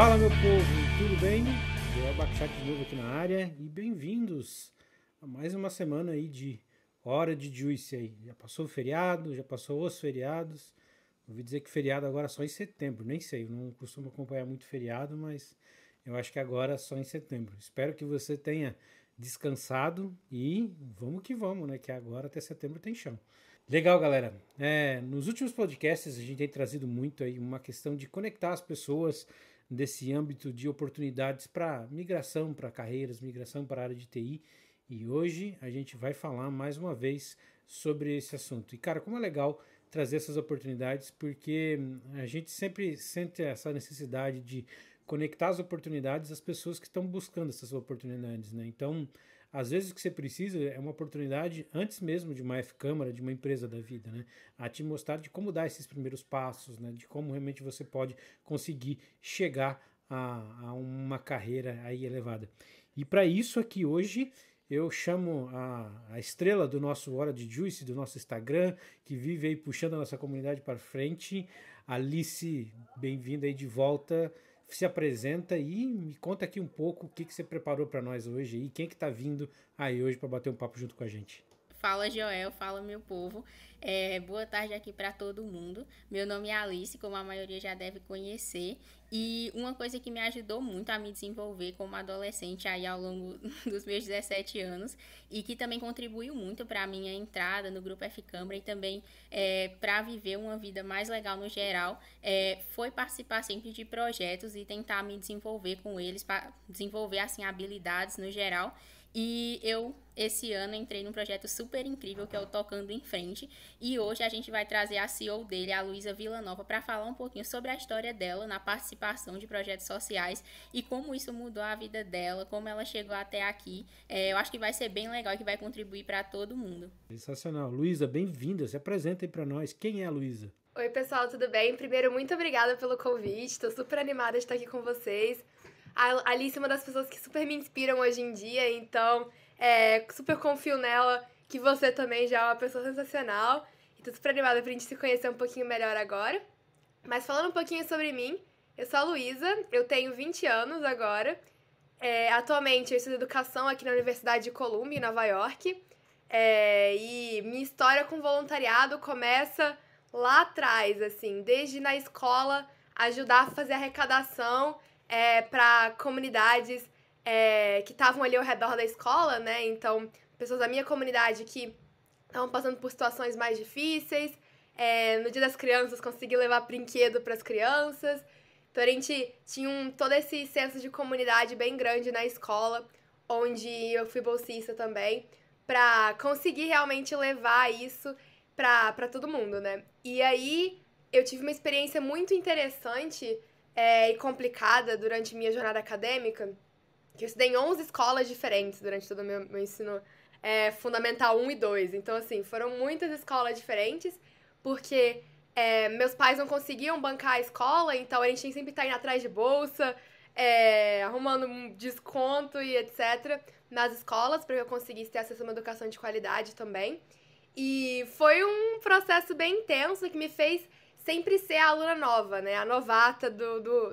Fala, meu povo, tudo bem? Eu Abaixar de novo aqui na área e bem-vindos a mais uma semana aí de Hora de Juice aí. Já passou o feriado, já passou os feriados. Ouvi dizer que feriado agora é só em setembro, nem sei, eu não costumo acompanhar muito feriado, mas eu acho que agora é só em setembro. Espero que você tenha descansado e vamos que vamos, né? Que agora até setembro tem chão. Legal, galera. Nos últimos podcasts a gente tem trazido muito aí uma questão de conectar as pessoas desse âmbito de oportunidades para migração, para carreiras, migração para a área de TI. E hoje a gente vai falar mais uma vez sobre esse assunto. E, cara, como é legal trazer essas oportunidades, porque a gente sempre sente essa necessidade de conectar as oportunidades às pessoas que estão buscando essas oportunidades, né? Então, às vezes o que você precisa é uma oportunidade antes mesmo de uma F-Câmara, de uma empresa da vida, né? A te mostrar de como dar esses primeiros passos, né? De como realmente você pode conseguir chegar a uma carreira aí elevada. E para isso aqui hoje eu chamo a estrela do nosso Hora de Juice, do nosso Instagram, que vive aí puxando a nossa comunidade para frente. Alice, bem-vinda aí de volta. Se apresenta e me conta aqui um pouco o que você preparou para nós hoje e quem que tá vindo aí hoje para bater um papo junto com a gente. Fala, Joel, fala, meu povo. Boa tarde aqui para todo mundo. Meu nome é Alice, como a maioria já deve conhecer. E uma coisa que me ajudou muito a me desenvolver como adolescente aí ao longo dos meus 17 anos e que também contribuiu muito para a minha entrada no Grupo F-Câmara e também para viver uma vida mais legal no geral, foi participar sempre de projetos e tentar me desenvolver com eles, para desenvolver assim habilidades no geral. E eu, esse ano, entrei num projeto super incrível que é o Tocando em Frente. E hoje a gente vai trazer a CEO dele, a Luísa Villanova, para falar um pouquinho sobre a história dela na participação de projetos sociais e como isso mudou a vida dela, como ela chegou até aqui. Eu acho que vai ser bem legal e que vai contribuir para todo mundo. Sensacional. Luísa, bem-vinda. Se apresenta aí para nós. Quem é a Luísa? Oi, pessoal, tudo bem? Primeiro, muito obrigada pelo convite. Estou super animada de estar aqui com vocês. A Alice é uma das pessoas que super me inspiram hoje em dia, então super confio nela, que você também já é uma pessoa sensacional. E tô super animada pra gente se conhecer um pouquinho melhor agora. Mas falando um pouquinho sobre mim, eu sou a Luísa, eu tenho 20 anos agora. Atualmente eu estudo educação aqui na Universidade de Columbia, em Nova York. E minha história com voluntariado começa lá atrás, assim, desde na escola, ajudar a fazer arrecadação para comunidades que estavam ali ao redor da escola, né? Então, pessoas da minha comunidade que estavam passando por situações mais difíceis. No Dia das Crianças, consegui levar brinquedo para as crianças. Então, a gente tinha todo esse senso de comunidade bem grande na escola, onde eu fui bolsista também, para conseguir realmente levar isso para todo mundo, né? E aí, eu tive uma experiência muito interessante e complicada durante minha jornada acadêmica, que eu estudei em 11 escolas diferentes durante todo o meu ensino fundamental 1 e 2. Então, assim, foram muitas escolas diferentes, porque meus pais não conseguiam bancar a escola, então a gente tinha que sempre estar indo atrás de bolsa, arrumando um desconto e etc. nas escolas, para que eu conseguisse ter acesso a uma educação de qualidade também. E foi um processo bem intenso que me fez sempre ser a aluna nova, né? A novata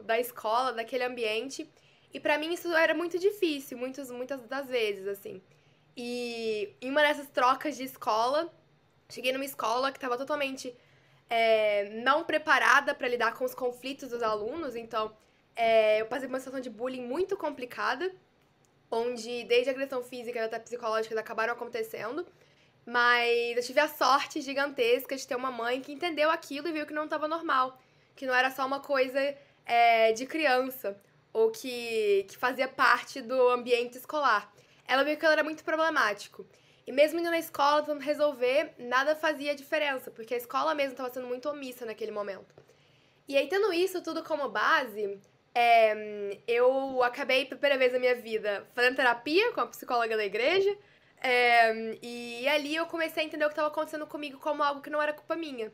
da escola, daquele ambiente. E pra mim isso era muito difícil, muitas das vezes, assim. E em uma dessas trocas de escola, cheguei numa escola que estava totalmente não preparada para lidar com os conflitos dos alunos. Então, eu passei por uma situação de bullying muito complicada, onde desde a agressão física até psicológica acabaram acontecendo. Mas eu tive a sorte gigantesca de ter uma mãe que entendeu aquilo e viu que não estava normal. Que não era só uma coisa de criança, ou que fazia parte do ambiente escolar. Ela viu que ela era muito problemático. E mesmo indo na escola, tentando resolver, nada fazia diferença, porque a escola mesmo estava sendo muito omissa naquele momento. E aí, tendo isso tudo como base, eu acabei, pela primeira vez na minha vida, fazendo terapia com a psicóloga da igreja. E ali eu comecei a entender o que estava acontecendo comigo como algo que não era culpa minha.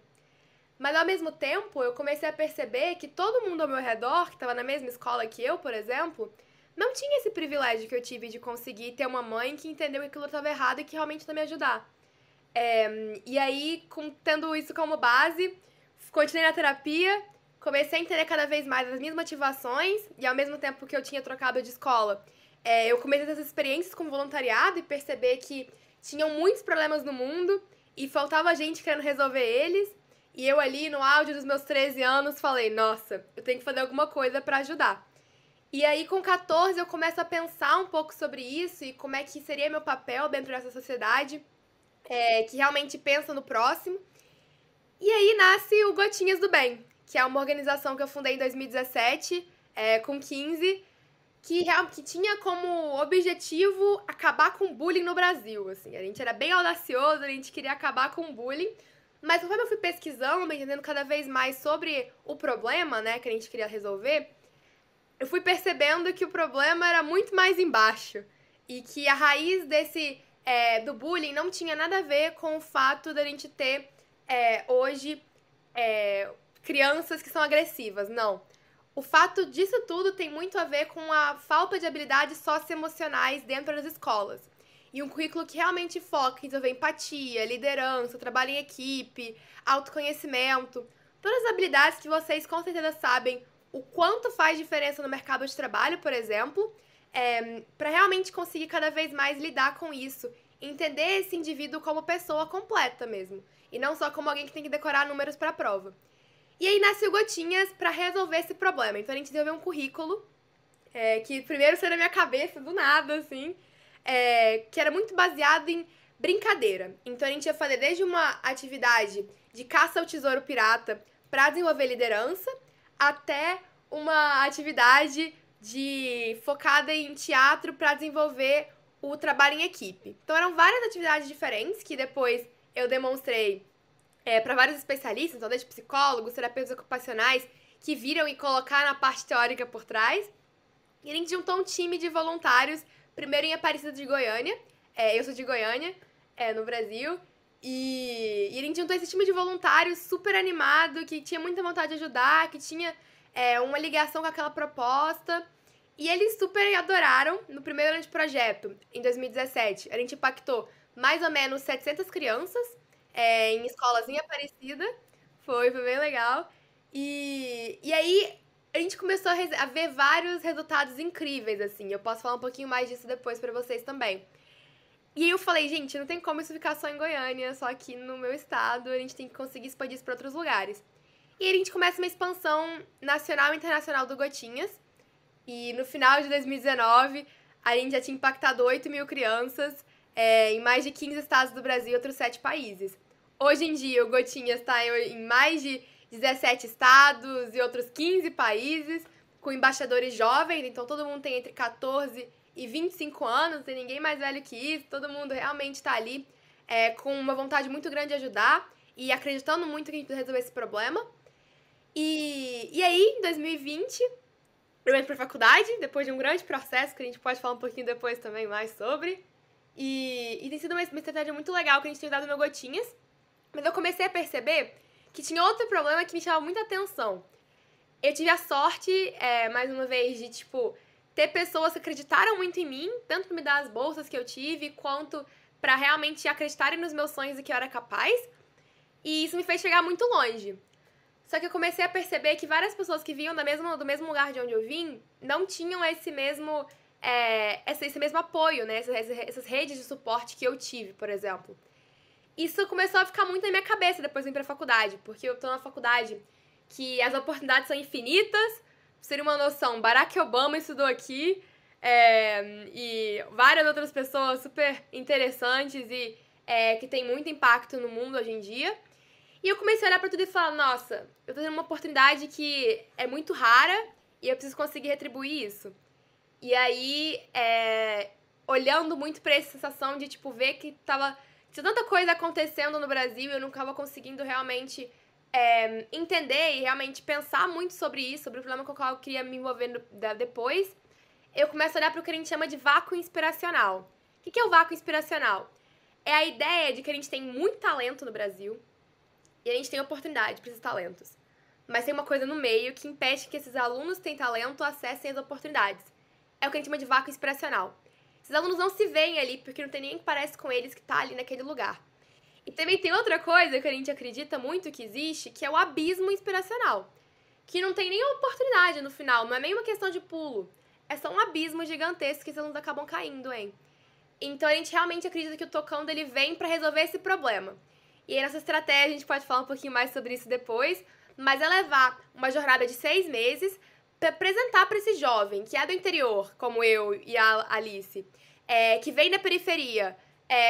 Mas ao mesmo tempo, eu comecei a perceber que todo mundo ao meu redor, que estava na mesma escola que eu, por exemplo, não tinha esse privilégio que eu tive de conseguir ter uma mãe que entendeu que aquilo estava errado e que realmente ia me ajudar. E aí, tendo isso como base, continuei na terapia, comecei a entender cada vez mais as minhas motivações e ao mesmo tempo que eu tinha trocado de escola, eu comecei a ter essas experiências com voluntariado e perceber que tinham muitos problemas no mundo e faltava gente querendo resolver eles. E eu ali, no auge dos meus 13 anos, falei, nossa, eu tenho que fazer alguma coisa para ajudar. E aí, com 14, eu começo a pensar um pouco sobre isso e como é que seria meu papel dentro dessa sociedade que realmente pensa no próximo. E aí nasce o Gotinhas do Bem, que é uma organização que eu fundei em 2017, com 15, que tinha como objetivo acabar com o bullying no Brasil. Assim. A gente era bem audacioso, a gente queria acabar com o bullying. Mas conforme eu fui pesquisando, entendendo cada vez mais sobre o problema, né, que a gente queria resolver, eu fui percebendo que o problema era muito mais embaixo. E que a raiz do bullying não tinha nada a ver com o fato da gente ter, hoje, crianças que são agressivas. Não. O fato disso tudo tem muito a ver com a falta de habilidades socioemocionais dentro das escolas. E um currículo que realmente foca em desenvolver empatia, liderança, trabalho em equipe, autoconhecimento. Todas as habilidades que vocês com certeza sabem o quanto faz diferença no mercado de trabalho, por exemplo, para realmente conseguir cada vez mais lidar com isso. Entender esse indivíduo como pessoa completa mesmo. E não só como alguém que tem que decorar números para a prova. E aí nasceu Gotinhas para resolver esse problema. Então a gente desenvolveu um currículo que primeiro saiu na minha cabeça, do nada, assim, que era muito baseado em brincadeira. Então a gente ia fazer desde uma atividade de caça ao tesouro pirata para desenvolver liderança, até uma atividade focada em teatro para desenvolver o trabalho em equipe. Então eram várias atividades diferentes que depois eu demonstrei para vários especialistas, então desde psicólogos, terapeutas ocupacionais, que viram e colocaram a parte teórica por trás. E a gente juntou um time de voluntários, primeiro em Aparecida de Goiânia, eu sou de Goiânia, no Brasil, e a gente juntou esse time de voluntários super animado, que tinha muita vontade de ajudar, que tinha uma ligação com aquela proposta, e eles super adoraram. No primeiro ano de projeto, em 2017, a gente impactou mais ou menos 700 crianças, em escolas em Aparecida, foi bem legal, e aí a gente começou a ver vários resultados incríveis, assim, eu posso falar um pouquinho mais disso depois pra vocês também. E aí eu falei, gente, não tem como isso ficar só em Goiânia, só aqui no meu estado, a gente tem que conseguir expandir isso pra outros lugares. E aí a gente começa uma expansão nacional e internacional do Gotinhas, e no final de 2019, a gente já tinha impactado 8.000 crianças, em mais de 15 estados do Brasil e outros 7 países. Hoje em dia, o Gotinhas está em mais de 17 estados e outros 15 países, com embaixadores jovens, então todo mundo tem entre 14 e 25 anos, não tem ninguém mais velho que isso, todo mundo realmente está ali com uma vontade muito grande de ajudar e acreditando muito que a gente precisa resolver esse problema. E aí, em 2020, eu entrei para a faculdade, depois de um grande processo, que a gente pode falar um pouquinho depois também mais sobre, e tem sido uma estratégia muito legal que a gente tem usado no meu Gotinhas, mas eu comecei a perceber que tinha outro problema que me chamava muita atenção. Eu tive a sorte, mais uma vez, de, ter pessoas que acreditaram muito em mim, tanto pra me dar as bolsas que eu tive, quanto pra realmente acreditarem nos meus sonhos e que eu era capaz. E isso me fez chegar muito longe. Só que eu comecei a perceber que várias pessoas que vinham do mesmo lugar de onde eu vim, não tinham esse mesmo apoio, né? Essas redes de suporte que eu tive, por exemplo. Isso começou a ficar muito na minha cabeça depois de ir pra faculdade, porque eu tô numa faculdade que as oportunidades são infinitas. Pra você ter uma noção, Barack Obama estudou aqui, e várias outras pessoas super interessantes e que tem muito impacto no mundo hoje em dia. E eu comecei a olhar pra tudo e falar, nossa, eu tô tendo uma oportunidade que é muito rara e eu preciso conseguir retribuir isso. E aí, olhando muito pra essa sensação de, ver que tinha tanta coisa acontecendo no Brasil e eu não estava conseguindo realmente entender e realmente pensar muito sobre isso, sobre o problema com o qual eu queria me envolver depois, eu começo a olhar para o que a gente chama de vácuo inspiracional. O que é o vácuo inspiracional? É a ideia de que a gente tem muito talento no Brasil e a gente tem oportunidade para esses talentos. Mas tem uma coisa no meio que impede que esses alunos que têm talento acessem as oportunidades. É o que a gente chama de vácuo inspiracional. Esses alunos não se veem ali porque não tem ninguém que parece com eles que tá ali naquele lugar. E também tem outra coisa que a gente acredita muito que existe, que é o abismo inspiracional. que não tem nenhuma oportunidade no final, não é nenhuma questão de pulo. É só um abismo gigantesco que esses alunos acabam caindo, hein? Então a gente realmente acredita que o Tocando ele vem para resolver esse problema. E aí, nossa estratégia, a gente pode falar um pouquinho mais sobre isso depois, mas é levar uma jornada de 6 meses para apresentar para esse jovem que é do interior, como eu e a Alice, que vem da periferia,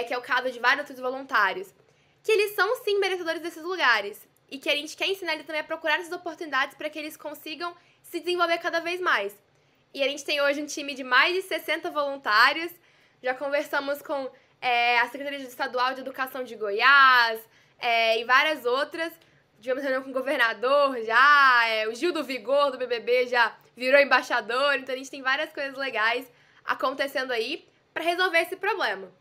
que é o caso de vários outros voluntários, que eles são sim merecedores desses lugares e que a gente quer ensinar eles também a procurar essas oportunidades para que eles consigam se desenvolver cada vez mais. E a gente tem hoje um time de mais de 60 voluntários, já conversamos com a Secretaria Estadual de Educação de Goiás e várias outras. Tivemos reunião com o governador já, o Gil do Vigor do BBB já virou embaixador, então a gente tem várias coisas legais acontecendo aí para resolver esse problema.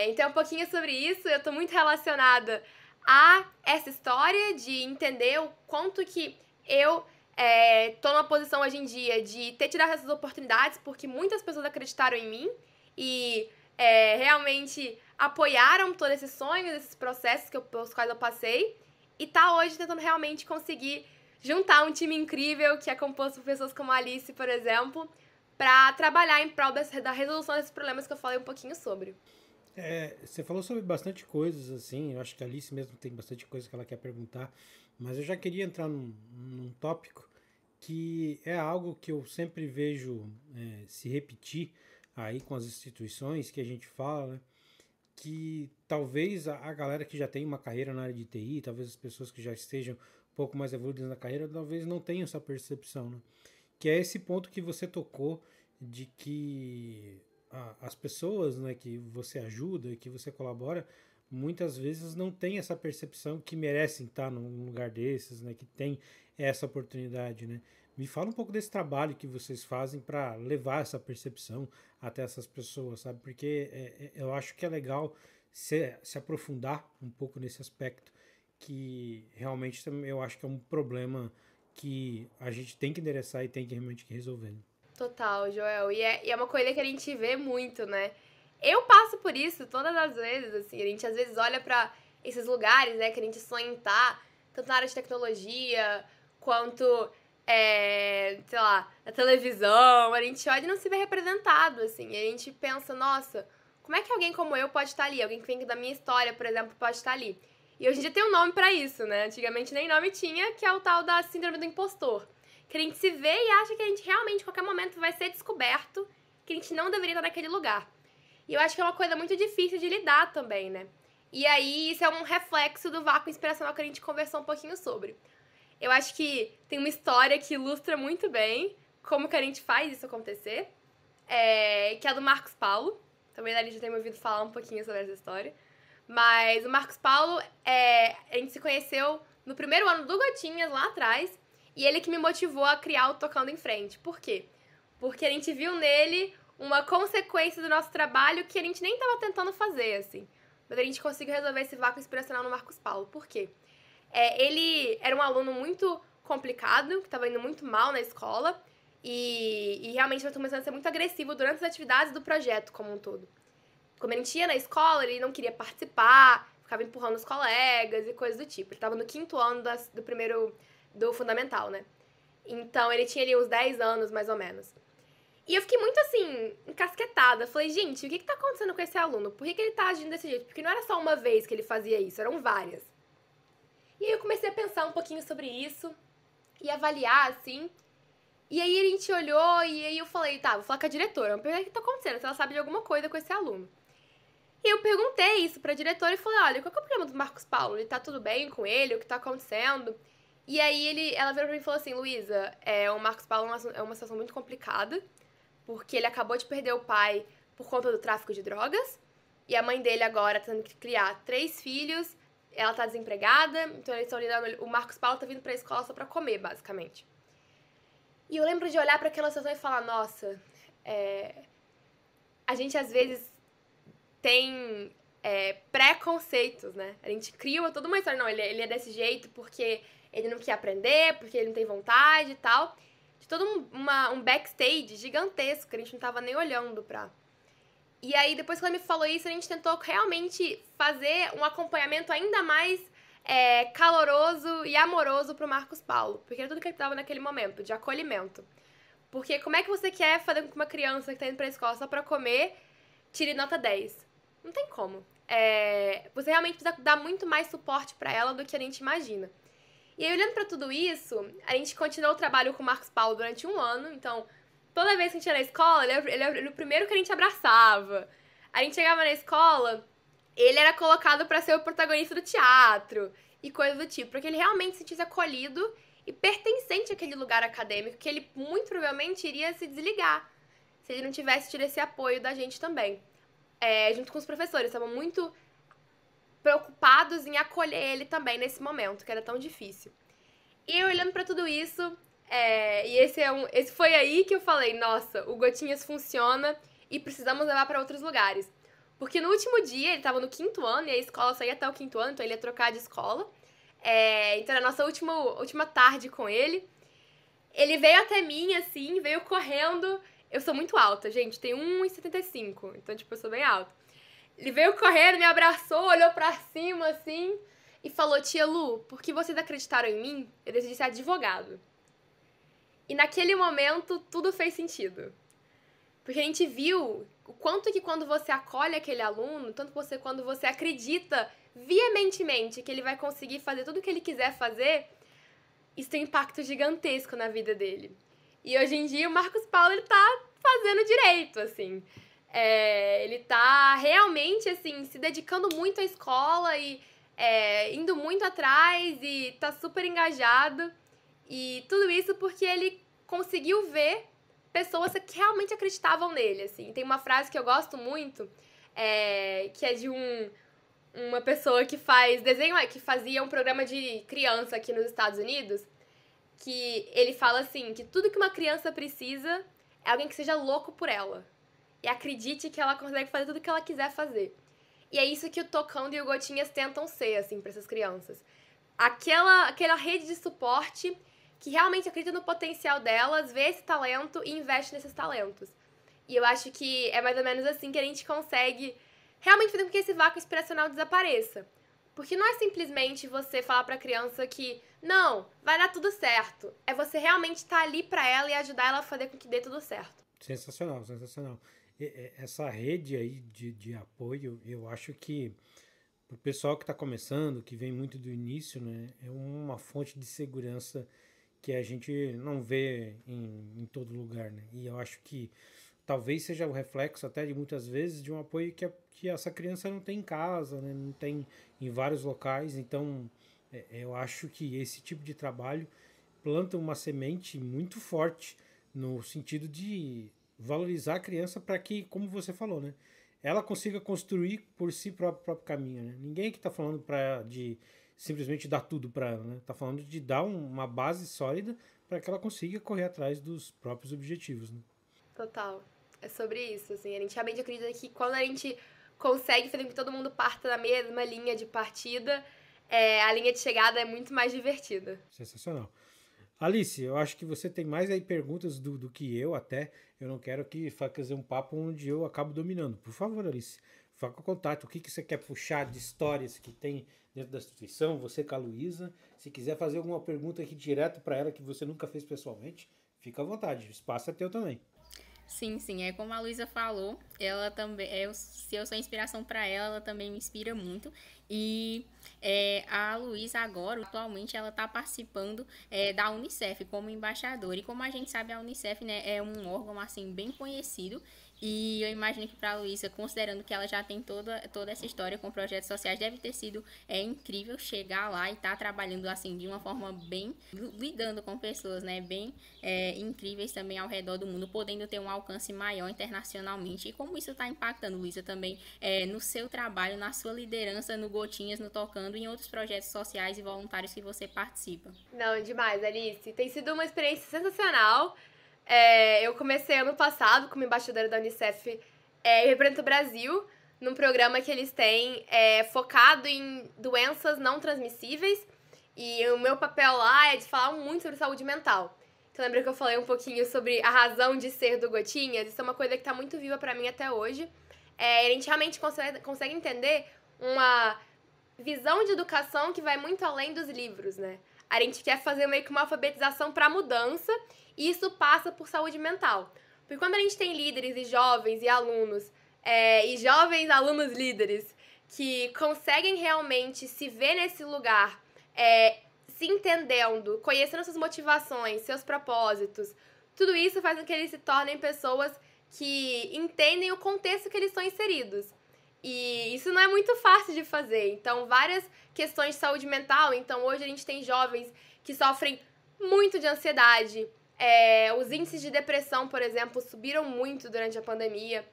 Então um pouquinho sobre isso, eu tô muito relacionada a essa história de entender o quanto que eu tô numa posição hoje em dia de ter tirado essas oportunidades, porque muitas pessoas acreditaram em mim e realmente apoiaram todos esses sonhos, esses processos pelos quais eu passei, e tá hoje tentando realmente conseguir juntar um time incrível que é composto por pessoas como a Alice, por exemplo, para trabalhar em prol da resolução desses problemas que eu falei um pouquinho sobre. Você falou sobre bastante coisas, assim, eu acho que a Alice mesmo tem bastante coisa que ela quer perguntar, mas eu já queria entrar num tópico que é algo que eu sempre vejo se repetir aí com as instituições que a gente fala, né? Que talvez a galera que já tem uma carreira na área de TI, talvez as pessoas que já estejam um pouco mais evoluídas na carreira, talvez não tenham essa percepção, né? Que é esse ponto que você tocou de que as pessoas, né, que você ajuda, que você colabora, muitas vezes não têm essa percepção que merecem estar num lugar desses, né, que tem essa oportunidade, né? Me fala um pouco desse trabalho que vocês fazem para levar essa percepção até essas pessoas, sabe? Porque eu acho que é legal se aprofundar um pouco nesse aspecto, que realmente eu acho que é um problema que a gente tem que endereçar e tem que realmente resolver. Né? Total, Joel. E é uma coisa que a gente vê muito, né? Eu passo por isso todas as vezes, assim. A gente às vezes olha pra esses lugares, né, que a gente sonha em estar, tanto na área de tecnologia, quanto, sei lá, na televisão. A gente olha e não se vê representado, assim. E a gente pensa, nossa, como é que alguém como eu pode estar ali? Alguém que vem da minha história, por exemplo, pode estar ali. E hoje em dia tem um nome pra isso, né? Antigamente nem nome tinha, que é o tal da síndrome do impostor. Que a gente se vê e acha que a gente realmente, em qualquer momento, vai ser descoberto, que a gente não deveria estar naquele lugar. E eu acho que é uma coisa muito difícil de lidar também, né? E aí, isso é um reflexo do vácuo inspiracional que a gente conversou um pouquinho sobre. Eu acho que tem uma história que ilustra muito bem como que a gente faz isso acontecer, que é a do Marcos Paulo. Também a gente já tem me ouvido falar um pouquinho sobre essa história. Mas o Marcos Paulo, a gente se conheceu no primeiro ano do Gotinhas, lá atrás, e ele que me motivou a criar o Tocando em Frente. Por quê? Porque a gente viu nele uma consequência do nosso trabalho que a gente nem estava tentando fazer, assim. Mas a gente conseguiu resolver esse vácuo inspiracional no Marcos Paulo. Por quê? Ele era um aluno muito complicado, que estava indo muito mal na escola, e realmente estava começando a ser muito agressivo durante as atividades do projeto como um todo. Quando a gente ia na escola, ele não queria participar, ficava empurrando os colegas e coisas do tipo. Ele estava no 5º ano do fundamental, né? Então, ele tinha ali uns 10 anos, mais ou menos. E eu fiquei muito, assim, encasquetada. Falei, gente, o que tá acontecendo com esse aluno? Por que ele tá agindo desse jeito? Porque não era só uma vez que ele fazia isso, eram várias. E aí eu comecei a pensar um pouquinho sobre isso e avaliar, assim. E aí a gente olhou e aí eu falei, tá, vou falar com a diretora. Vou perguntar o que tá acontecendo, se ela sabe de alguma coisa com esse aluno. E eu perguntei isso pra diretora e falei, olha, qual que é o problema do Marcos Paulo? Ele tá tudo bem com ele? O que tá acontecendo? E aí ela virou pra mim e falou assim, Luísa, o Marcos Paulo é uma situação muito complicada, porque ele acabou de perder o pai por conta do tráfico de drogas, e a mãe dele agora tá tendo que criar 3 filhos, ela tá desempregada, então eles estão lidando, o Marcos Paulo tá vindo pra escola só pra comer, basicamente. E eu lembro de olhar pra aquela situação e falar, nossa, a gente às vezes tem preconceitos, né? A gente cria toda uma história, não, ele é desse jeito porque ele não quer aprender, porque ele não tem vontade e tal. De todo um backstage gigantesco que a gente não tava nem olhando pra. E aí, depois que ela me falou isso, a gente tentou realmente fazer um acompanhamento ainda mais caloroso e amoroso pro Marcos Paulo, porque era tudo que ele precisava naquele momento, de acolhimento. Porque como é que você quer fazer com que uma criança que tá indo pra escola só pra comer tire nota 10? Não tem como. Você realmente precisa dar muito mais suporte pra ela do que a gente imagina. E aí, olhando pra tudo isso, a gente continuou o trabalho com o Marcos Paulo durante 1 ano, então toda vez que a gente ia na escola, ele era o primeiro que a gente abraçava. A gente chegava na escola, ele era colocado pra ser o protagonista do teatro e coisa do tipo, porque ele realmente se sentisse acolhido e pertencente àquele lugar acadêmico, que ele muito provavelmente iria se desligar se ele não tivesse tido esse apoio da gente também. Junto com os professores, estavam muito preocupados em acolher ele também nesse momento, que era tão difícil. E olhando pra tudo isso, e esse foi aí que eu falei, nossa, o Gotinhas funciona e precisamos levar pra outros lugares. Porque no último dia, ele tava no 5º ano, e a escola só ia até o 5º ano, então ele ia trocar de escola. Então era a nossa última tarde com ele. Ele veio até mim, assim, veio correndo. Eu sou muito alta, gente, tenho 1,75, então, tipo, eu sou bem alta. Ele veio correndo, me abraçou, olhou pra cima, assim, e falou, tia Lu, por que vocês acreditaram em mim? Eu decidi ser advogado. E naquele momento, tudo fez sentido. Porque a gente viu o quanto que quando você acolhe aquele aluno, tanto quando você acredita veementemente que ele vai conseguir fazer tudo o que ele quiser fazer, isso tem um impacto gigantesco na vida dele. E hoje em dia o Marcos Paulo, ele tá fazendo direito, assim. Ele tá realmente, assim, se dedicando muito à escola e indo muito atrás e tá super engajado. E tudo isso porque ele conseguiu ver pessoas que realmente acreditavam nele, assim. Tem uma frase que eu gosto muito, que é de uma pessoa que faz desenho, que fazia um programa de criança aqui nos Estados Unidos, que ele fala assim, que tudo que uma criança precisa é alguém que seja louco por ela. E acredite que ela consegue fazer tudo o que ela quiser fazer. E é isso que o Tocando e o Gotinhas tentam ser, assim, pra essas crianças. Aquela rede de suporte que realmente acredita no potencial delas, vê esse talento e investe nesses talentos. E eu acho que é mais ou menos assim que a gente consegue realmente fazer com que esse vácuo inspiracional desapareça. Porque não é simplesmente você falar pra criança que, não, vai dar tudo certo. É você realmente estar ali pra ela e ajudar ela a fazer com que dê tudo certo. Sensacional, sensacional. Essa rede aí de apoio, eu acho que o pessoal que está começando, que vem muito do início, né, é uma fonte de segurança que a gente não vê em todo lugar, né? E eu acho que talvez seja o reflexo até de muitas vezes de um apoio que essa criança não tem em casa, né? Não tem em vários locais. Então, eu acho que esse tipo de trabalho planta uma semente muito forte no sentido de valorizar a criança para que, como você falou, né, ela consiga construir por si próprio caminho, né? Ninguém que está falando de simplesmente dar tudo para ela, né? Está falando de dar uma base sólida para que ela consiga correr atrás dos próprios objetivos, né? Total. É sobre isso, assim. A gente realmente acredita que quando a gente consegue fazer com que todo mundo parta da mesma linha de partida, a linha de chegada é muito mais divertida. Sensacional. Alice, eu acho que você tem mais aí perguntas do que eu até. Eu não quero fazer um papo onde eu acabo dominando. Por favor, Alice, faça contato. O que você quer puxar de histórias que tem dentro da instituição, você com a Luísa. Se quiser fazer alguma pergunta aqui direto para ela que você nunca fez pessoalmente, fica à vontade. O espaço é teu também. Sim, é como a Luísa falou, ela também, se eu sou inspiração para ela também me inspira muito. E a Luísa agora, atualmente, ela está participando da Unicef como embaixadora. E como a gente sabe, a Unicef, né, é um órgão assim bem conhecido. E eu imagino que para a Luísa, considerando que ela já tem toda essa história com projetos sociais, deve ter sido incrível chegar lá e estar trabalhando assim de uma forma bem, lidando com pessoas, né, bem incríveis também ao redor do mundo, podendo ter um alcance maior internacionalmente. E como isso está impactando, Luísa, também no seu trabalho, na sua liderança, no Gotinhas, no Tocando e em outros projetos sociais e voluntários que você participa. Não, demais, Alice. Tem sido uma experiência sensacional. Eu comecei ano passado como embaixadora da Unicef represento o Brasil num programa que eles têm focado em doenças não transmissíveis. E o meu papel lá é de falar muito sobre saúde mental. Então, lembra que eu falei um pouquinho sobre a razão de ser do Gotinhas? Isso é uma coisa que está muito viva para mim até hoje. A gente realmente consegue entender visão de educação que vai muito além dos livros, né? A gente quer fazer meio que uma alfabetização para mudança, e isso passa por saúde mental. Porque quando a gente tem líderes e jovens e alunos, e jovens alunos líderes, que conseguem realmente se ver nesse lugar, se entendendo, conhecendo suas motivações, seus propósitos, tudo isso faz com que eles se tornem pessoas que entendem o contexto que eles estão inseridos. E isso não é muito fácil de fazer. Então, várias questões de saúde mental. Então, hoje a gente tem jovens que sofrem muito de ansiedade. Os índices de depressão, por exemplo, subiram muito durante a pandemia,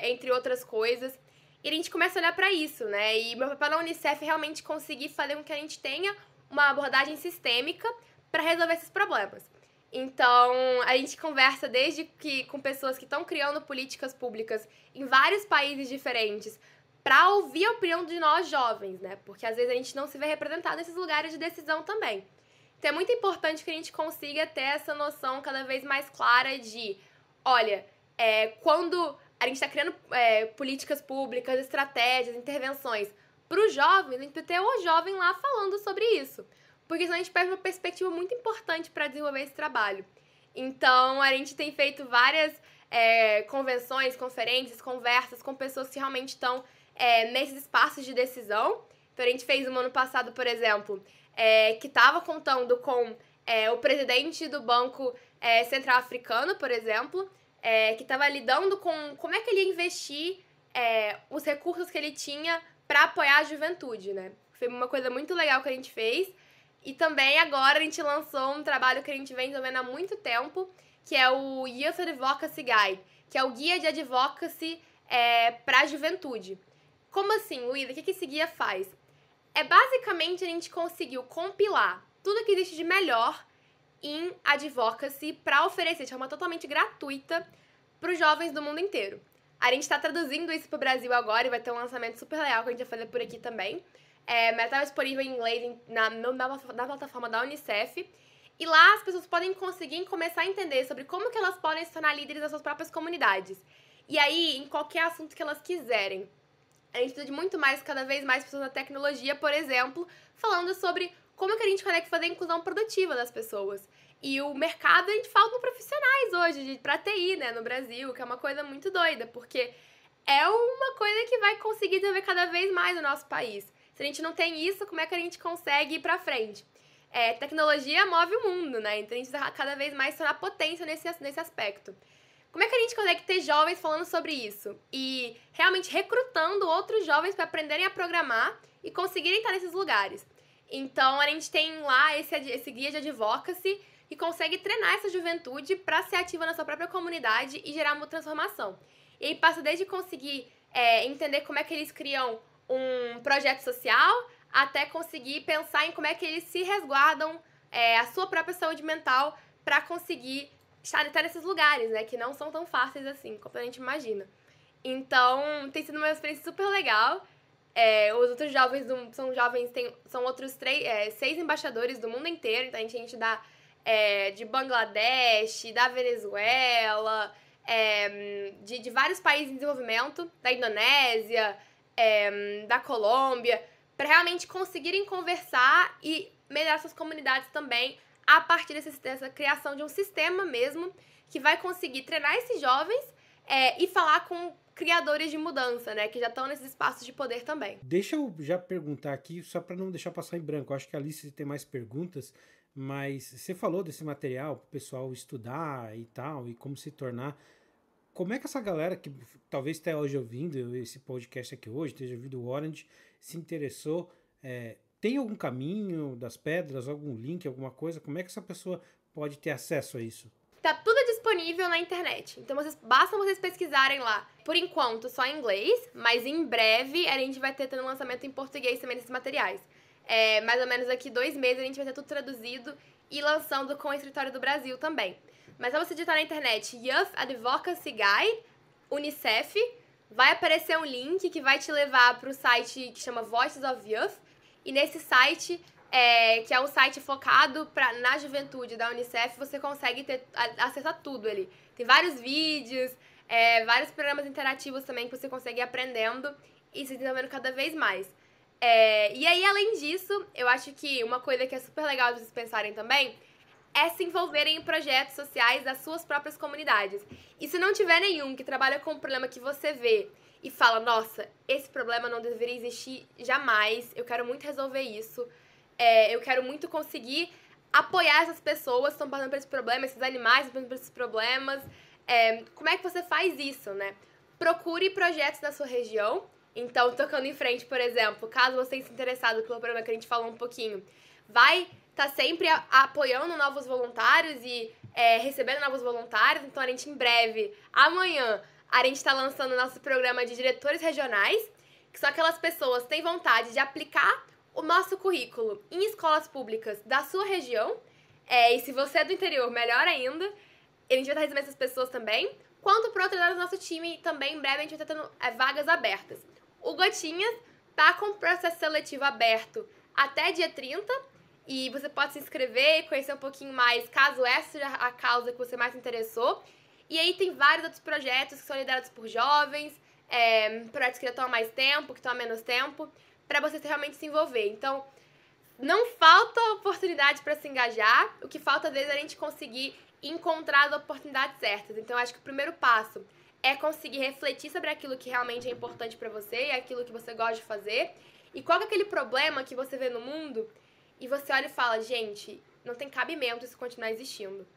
entre outras coisas. E a gente começa a olhar para isso, né? E meu papel na Unicef é realmente conseguir fazer com que a gente tenha uma abordagem sistêmica para resolver esses problemas. Então, a gente conversa desde que com pessoas que estão criando políticas públicas em vários países diferentes para ouvir a opinião de nós jovens, né? Porque às vezes a gente não se vê representado nesses lugares de decisão também. Então, é muito importante que a gente consiga ter essa noção cada vez mais clara de, olha, quando a gente está criando políticas públicas, estratégias, intervenções para os jovens, a gente precisa ter o jovem lá falando sobre isso. Porque senão a gente perde uma perspectiva muito importante para desenvolver esse trabalho. Então, a gente tem feito várias convenções, conferências, conversas com pessoas que realmente estão nesses espaços de decisão. Então, a gente fez um ano passado, por exemplo, que estava contando com o presidente do Banco Central Africano, por exemplo, que estava lidando com como é que ele ia investir os recursos que ele tinha para apoiar a juventude, né? Foi uma coisa muito legal que a gente fez. E também agora a gente lançou um trabalho que a gente vem desenvolvendo há muito tempo, que é o Youth Advocacy Guide, que é o guia de advocacy para a juventude. Como assim, Luísa? O que esse guia faz? Basicamente a gente conseguiu compilar tudo que existe de melhor em advocacy para oferecer de forma totalmente gratuita para os jovens do mundo inteiro. A gente está traduzindo isso para o Brasil agora e vai ter um lançamento super legal que a gente vai fazer por aqui também. Mas estava disponível em inglês na plataforma da Unicef. E lá as pessoas podem conseguir começar a entender sobre como que elas podem se tornar líderes das suas próprias comunidades. E aí, em qualquer assunto que elas quiserem. A gente precisa de muito mais, cada vez mais pessoas da tecnologia, por exemplo, falando sobre como que a gente consegue fazer a inclusão produtiva das pessoas. E o mercado, a gente falta profissionais hoje para TI, né, no Brasil, que é uma coisa muito doida, porque é uma coisa que vai conseguir desenvolver cada vez mais no nosso país. Se a gente não tem isso, como é que a gente consegue ir pra frente? Tecnologia move o mundo, né? Então a gente precisa cada vez mais tornar potência nesse aspecto. Como é que a gente consegue ter jovens falando sobre isso? E realmente recrutando outros jovens para aprenderem a programar e conseguirem estar nesses lugares. Então a gente tem lá esse guia de advocacy que consegue treinar essa juventude para ser ativa na sua própria comunidade e gerar uma transformação. E aí passa desde conseguir entender como é que eles criam um projeto social, até conseguir pensar em como é que eles se resguardam a sua própria saúde mental para conseguir estar nesses lugares, né? Que não são tão fáceis assim, como a gente imagina. Então, tem sido uma experiência super legal. Os outros jovens são outros 6 embaixadores do mundo inteiro. Então, a gente dá de Bangladesh, da Venezuela, de vários países em desenvolvimento, da Indonésia, da Colômbia, para realmente conseguirem conversar e melhorar suas comunidades também a partir dessa criação de um sistema mesmo que vai conseguir treinar esses jovens e falar com criadores de mudança, né, que já estão nesses espaços de poder também. Deixa eu já perguntar aqui, só para não deixar passar em branco, eu acho que a Alice tem mais perguntas, mas você falou desse material para o pessoal estudar e tal, e como se tornar. Como é que essa galera que talvez esteja hoje ouvindo esse podcast aqui hoje, esteja ouvindo o Orange, se interessou, tem algum caminho das pedras, algum link, alguma coisa? Como é que essa pessoa pode ter acesso a isso? Tá tudo disponível na internet, então basta vocês pesquisarem lá. Por enquanto, só em inglês, mas em breve a gente vai ter um lançamento em português também desses materiais. Mais ou menos daqui 2 meses a gente vai ter tudo traduzido e lançando com o Escritório do Brasil também. Mas se você digitar na internet Youth Advocacy Guide, Unicef, vai aparecer um link que vai te levar para o site que chama Voices of Youth. E nesse site, que é um site focado na juventude da Unicef, você consegue acessar tudo ali. Tem vários vídeos, vários programas interativos também que você consegue ir aprendendo e se desenvolvendo cada vez mais. E aí, além disso, eu acho que uma coisa que é super legal de vocês pensarem também é se envolverem em projetos sociais das suas próprias comunidades. E se não tiver nenhum que trabalha com um problema que você vê e fala, nossa, esse problema não deveria existir jamais, eu quero muito resolver isso, eu quero muito conseguir apoiar essas pessoas que estão passando por esse problema, esses animais que estão passando por esses problemas, como é que você faz isso, né? Procure projetos da sua região. Então, tocando em frente, por exemplo, caso você esteja interessado pelo programa que a gente falou um pouquinho, vai estar sempre apoiando novos voluntários e recebendo novos voluntários. Então, a gente, em breve, amanhã, a gente está lançando o nosso programa de diretores regionais, que são aquelas pessoas que têm vontade de aplicar o nosso currículo em escolas públicas da sua região. E se você é do interior, melhor ainda. A gente vai estar recebendo essas pessoas também. Quanto para outro lado do nosso time, também, em breve, a gente vai estar tendo vagas abertas. O Gotinhas tá com o processo seletivo aberto até dia 30 e você pode se inscrever e conhecer um pouquinho mais, caso essa seja a causa que você mais se interessou. E aí tem vários outros projetos que são liderados por jovens, projetos que já estão há mais tempo, que estão há menos tempo, para você realmente se envolver. Então, não falta oportunidade para se engajar, o que falta às vezes é a gente conseguir encontrar as oportunidades certas. Então, acho que o primeiro passo é conseguir refletir sobre aquilo que realmente é importante pra você e aquilo que você gosta de fazer. E qual é aquele problema que você vê no mundo e você olha e fala, gente, não tem cabimento isso continuar existindo.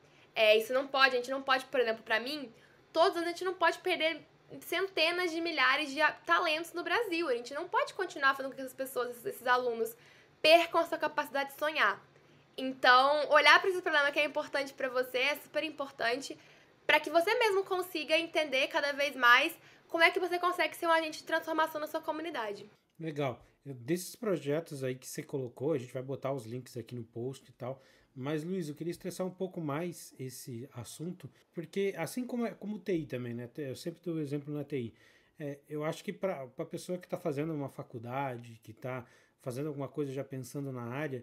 Isso não pode, a gente não pode, por exemplo, pra mim, todos os anos a gente não pode perder centenas de milhares de talentos no Brasil. A gente não pode continuar fazendo com que essas pessoas, esses alunos, percam a sua capacidade de sonhar. Então, olhar para esse problema que é importante pra você é super importante, para que você mesmo consiga entender cada vez mais como é que você consegue ser um agente de transformação na sua comunidade. Legal. Desses projetos aí que você colocou, a gente vai botar os links aqui no post e tal, mas, Luiz, eu queria estressar um pouco mais esse assunto, porque assim como TI também, né? Eu sempre dou exemplo na TI. Eu acho que para a pessoa que está fazendo uma faculdade, que está fazendo alguma coisa já pensando na área,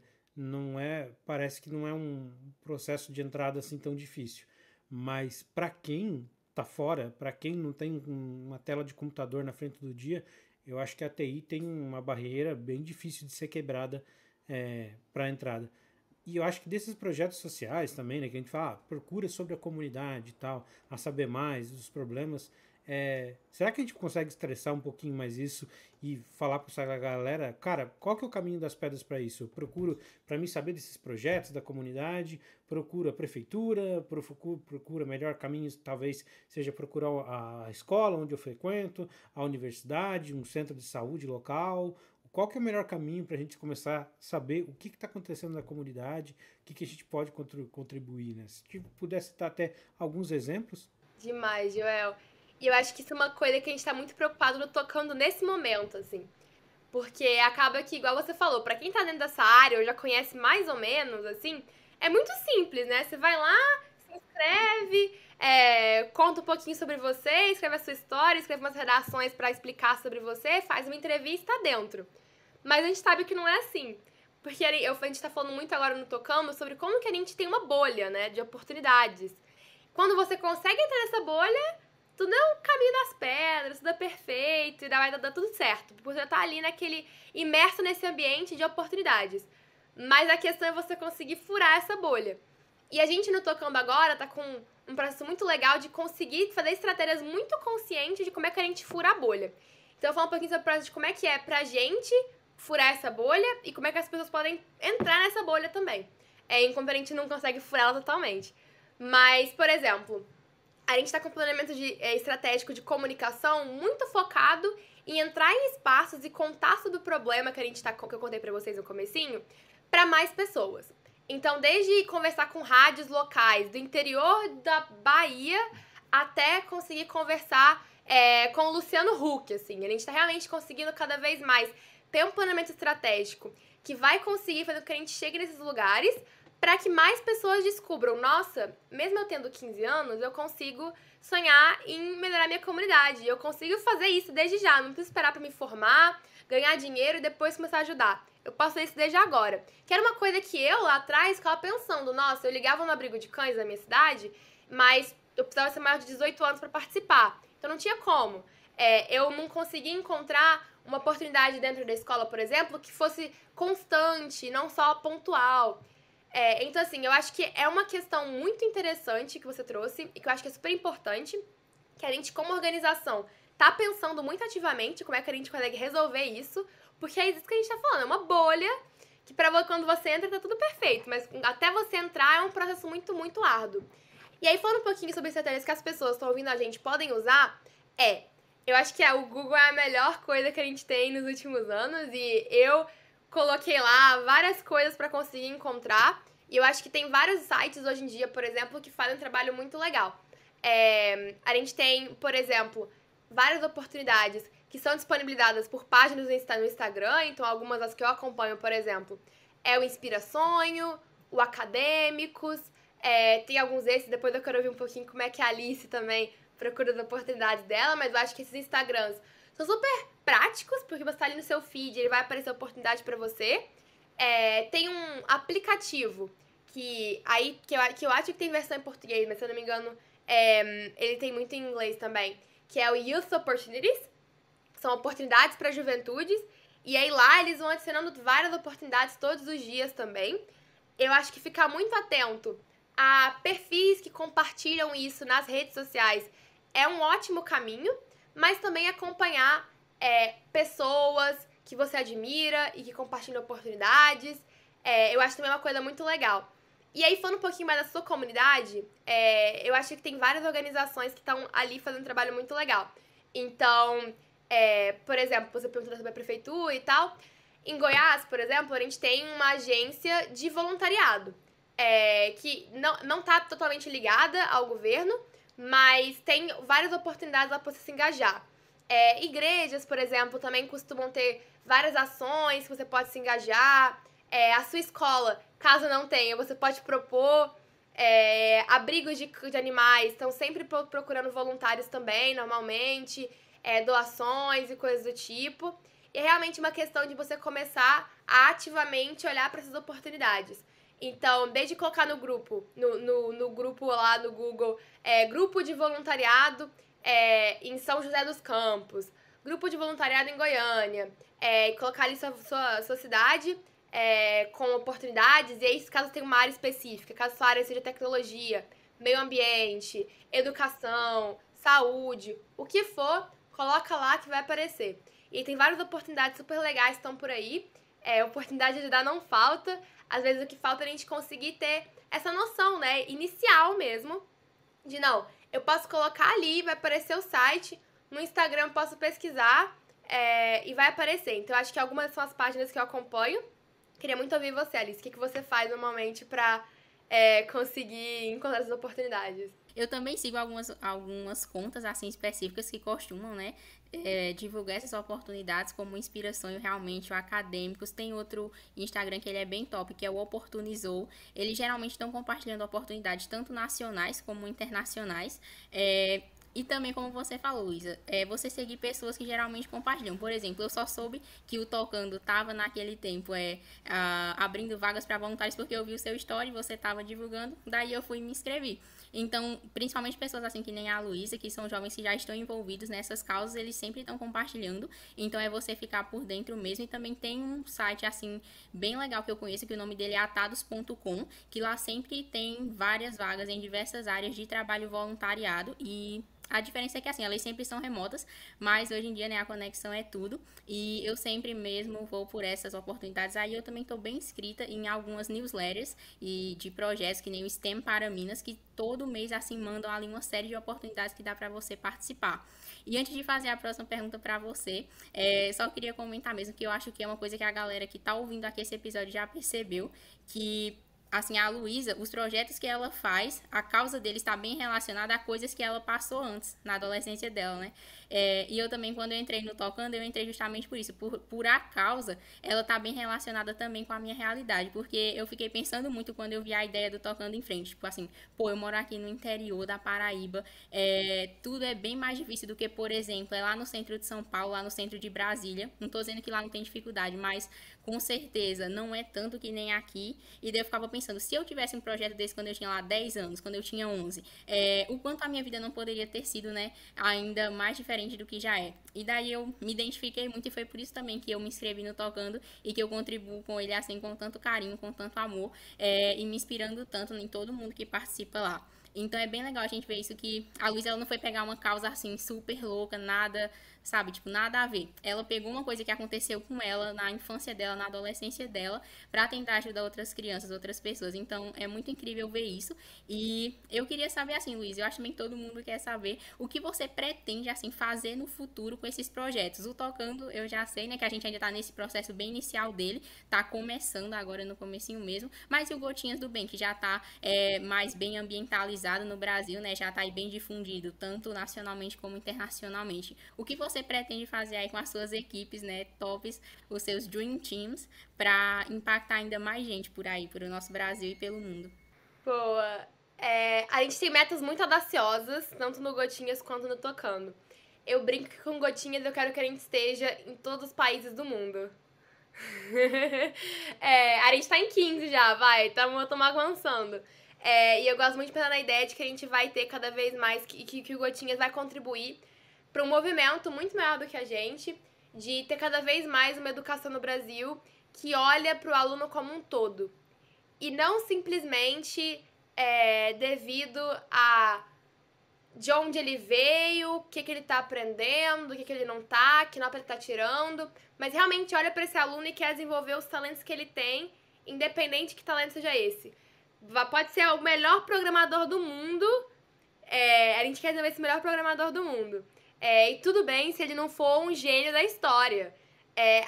parece que não é um processo de entrada assim tão difícil. Mas para quem está fora, para quem não tem uma tela de computador na frente do dia, eu acho que a TI tem uma barreira bem difícil de ser quebrada para a entrada. E eu acho que desses projetos sociais também, né, que a gente fala, procura sobre a comunidade e tal, a saber mais dos problemas. Será que a gente consegue estressar um pouquinho mais isso e falar para essa galera, cara, qual que é o caminho das pedras para isso? Eu procuro, para mim saber desses projetos da comunidade, procuro a prefeitura, procura melhor caminhos, talvez seja procurar a escola onde eu frequento, a universidade, um centro de saúde local. Qual que é o melhor caminho para a gente começar a saber o que está acontecendo na comunidade, o que a gente pode contribuir, né? Se pudesse citar até alguns exemplos. Demais, Joel. E eu acho que isso é uma coisa que a gente tá muito preocupado tocando nesse momento, assim. Porque acaba que, igual você falou, pra quem tá dentro dessa área ou já conhece mais ou menos, assim, é muito simples, né? Você vai lá, se inscreve, conta um pouquinho sobre você, escreve a sua história, escreve umas redações pra explicar sobre você, faz uma entrevista dentro. Mas a gente sabe que não é assim. Porque a gente tá falando muito agora no Tocando sobre como que a gente tem uma bolha, né, de oportunidades. Quando você consegue entrar nessa bolha, tudo é um caminho das pedras, tudo é perfeito, e vai dar tudo certo. Porque você tá ali imerso nesse ambiente de oportunidades. Mas a questão é você conseguir furar essa bolha. E a gente no Tocando agora tá com um processo muito legal de conseguir fazer estratégias muito conscientes de como é que a gente fura a bolha. Então eu vou falar um pouquinho sobre o processo de como é que é pra gente furar essa bolha e como é que as pessoas podem entrar nessa bolha também. Enquanto a gente não consegue furar ela totalmente. Mas, por exemplo, a gente está com um planejamento estratégico de comunicação muito focado em entrar em espaços e contar sobre o problema que eu contei para vocês no comecinho, para mais pessoas. Então, desde conversar com rádios locais do interior da Bahia até conseguir conversar com o Luciano Huck, assim. A gente está realmente conseguindo cada vez mais ter um planejamento estratégico que vai conseguir fazer com que a gente chegue nesses lugares para que mais pessoas descubram, nossa, mesmo eu tendo 15 anos, eu consigo sonhar em melhorar minha comunidade. Eu consigo fazer isso desde já, não preciso esperar para me formar, ganhar dinheiro e depois começar a ajudar. Eu posso fazer isso desde agora. Que era uma coisa que eu, lá atrás, ficava pensando, nossa, eu ligava no abrigo de cães da minha cidade, mas eu precisava ser maior de 18 anos para participar. Então não tinha como. eu não conseguia encontrar uma oportunidade dentro da escola, por exemplo, que fosse constante, não só pontual. Então, assim, eu acho que é uma questão muito interessante que você trouxe e que eu acho que é super importante, que a gente, como organização, tá pensando muito ativamente como é que a gente consegue resolver isso, porque é isso que a gente tá falando, é uma bolha que quando você entra tá tudo perfeito, mas até você entrar é um processo muito, muito árduo. E aí, falando um pouquinho sobre estratégias que as pessoas que estão ouvindo a gente podem usar, eu acho que o Google é a melhor coisa que a gente tem nos últimos anos e eu coloquei lá várias coisas para conseguir encontrar e eu acho que tem vários sites hoje em dia, por exemplo, que fazem um trabalho muito legal. A gente tem, por exemplo, várias oportunidades que são disponibilizadas por páginas no Instagram, então algumas das que eu acompanho, por exemplo, é o Inspira Sonho, o Acadêmicos, tem alguns desses, depois eu quero ouvir um pouquinho como é que a Alice também procura as oportunidades dela, mas eu acho que esses Instagrams são super práticos, porque você tá ali no seu feed, ele vai aparecer oportunidade pra você. Tem um aplicativo que eu acho que tem versão em português, mas se eu não me engano, ele tem muito em inglês também, que é o Youth Opportunities, são oportunidades para juventudes, e aí lá eles vão adicionando várias oportunidades todos os dias também. Eu acho que ficar muito atento a perfis que compartilham isso nas redes sociais é um ótimo caminho, mas também acompanhar pessoas que você admira e que compartilham oportunidades, eu acho também uma coisa muito legal. E aí, falando um pouquinho mais da sua comunidade, eu acho que tem várias organizações que estão ali fazendo um trabalho muito legal. Então, por exemplo, você perguntou sobre a prefeitura e tal. Em Goiás, por exemplo, a gente tem uma agência de voluntariado, que não tá totalmente ligada ao governo, mas tem várias oportunidades lá para você se engajar. Igrejas, por exemplo, também costumam ter várias ações que você pode se engajar. A sua escola, caso não tenha, você pode propor. Abrigos de animais estão sempre procurando voluntários também, normalmente. Doações e coisas do tipo. E é realmente uma questão de você começar a ativamente olhar para essas oportunidades. Então, desde colocar no grupo, no grupo lá no Google, grupo de voluntariado em São José dos Campos, grupo de voluntariado em Goiânia, colocar ali sua cidade com oportunidades, e aí, caso tenha uma área específica, caso sua área seja tecnologia, meio ambiente, educação, saúde, o que for, coloca lá que vai aparecer. E tem várias oportunidades super legais que estão por aí. Oportunidade de ajudar não falta. Às vezes o que falta é a gente conseguir ter essa noção, né, inicial mesmo, de não, eu posso colocar ali, vai aparecer o site, no Instagram eu posso pesquisar e vai aparecer. Então, eu acho que algumas são as páginas que eu acompanho. Queria muito ouvir você, Alice. O que você faz normalmente pra conseguir encontrar essas oportunidades? Eu também sigo algumas contas assim específicas que costumam, né, divulgar essas oportunidades como Inspiração e realmente o Acadêmicos. Tem outro Instagram que ele é bem top, que é o Oportunizou. Eles geralmente estão compartilhando oportunidades tanto nacionais como internacionais. E também, como você falou, Luísa, você seguir pessoas que geralmente compartilham. Por exemplo, eu só soube que o Tocando estava naquele tempo abrindo vagas para voluntários porque eu vi o seu story, você estava divulgando, daí eu fui e me inscrevi. Então, principalmente pessoas assim que nem a Luísa, que são jovens que já estão envolvidos nessas causas, eles sempre estão compartilhando. Então, é você ficar por dentro mesmo. E também tem um site, assim, bem legal que eu conheço, que o nome dele é atados.com, que lá sempre tem várias vagas em diversas áreas de trabalho voluntariado. E a diferença é que, assim, elas sempre são remotas, mas hoje em dia, né, a conexão é tudo. E eu sempre mesmo vou por essas oportunidades. Aí eu também estou bem inscrita em algumas newsletters e de projetos, que nem o STEM para Minas, que todo mês, assim, mandam ali uma série de oportunidades que dá para você participar. E antes de fazer a próxima pergunta para você, só queria comentar mesmo que eu acho que é uma coisa que a galera que tá ouvindo aqui esse episódio já percebeu, que assim, a Luísa, os projetos que ela faz, a causa deles está bem relacionada a coisas que ela passou antes, na adolescência dela, né? E eu também, quando eu entrei no Tocando, eu entrei justamente por isso. Por a causa, ela está bem relacionada também com a minha realidade. Porque eu fiquei pensando muito quando eu vi a ideia do Tocando em Frente. Tipo assim, eu moro aqui no interior da Paraíba. Tudo é bem mais difícil do que, por exemplo, lá no centro de São Paulo, lá no centro de Brasília. Não tô dizendo que lá não tem dificuldade, mas com certeza não é tanto que nem aqui. E daí eu ficava pensando pensando, se eu tivesse um projeto desse quando eu tinha lá 10 anos, quando eu tinha 11, o quanto a minha vida não poderia ter sido, né, ainda mais diferente do que já é. E daí eu me identifiquei muito e foi por isso também que eu me inscrevi no Tocando e que eu contribuo com ele assim com tanto carinho, com tanto amor e me inspirando tanto em todo mundo que participa lá. Então é bem legal a gente ver isso, que a Luísa, ela não foi pegar uma causa assim super louca, nada, sabe, tipo, nada a ver. Ela pegou uma coisa que aconteceu com ela na infância dela, na adolescência dela, pra tentar ajudar outras crianças, outras pessoas. Então é muito incrível ver isso. E eu queria saber assim, Luísa, eu acho também que todo mundo quer saber o que você pretende assim fazer no futuro com esses projetos. O Tocando, eu já sei, né, que a gente ainda tá nesse processo bem inicial dele, tá começando agora no comecinho mesmo, mas e o Gotinhas do Bem, que já tá mais bem ambientalizado no Brasil, né? Já tá aí bem difundido, tanto nacionalmente como internacionalmente. O que você pretende fazer aí com as suas equipes, né? Tops, os seus Dream Teams, para impactar ainda mais gente por aí, por o nosso Brasil e pelo mundo? Boa. A gente tem metas muito audaciosas, tanto no Gotinhas quanto no Tocando. Eu brinco que com Gotinhas eu quero que a gente esteja em todos os países do mundo. A gente tá em 15 já, vai, tamo avançando. E eu gosto muito de pensar na ideia de que a gente vai ter cada vez mais, que o Gotinhas vai contribuir para um movimento muito maior do que a gente, de ter cada vez mais uma educação no Brasil que olha para o aluno como um todo. E não simplesmente devido a de onde ele veio, o que ele tá aprendendo, o que ele não tá, que nota ele tá tirando, mas realmente olha para esse aluno e quer desenvolver os talentos que ele tem, independente de que talento seja esse. Pode ser o melhor programador do mundo, a gente quer desenvolver esse melhor programador do mundo. E tudo bem se ele não for um gênio da história.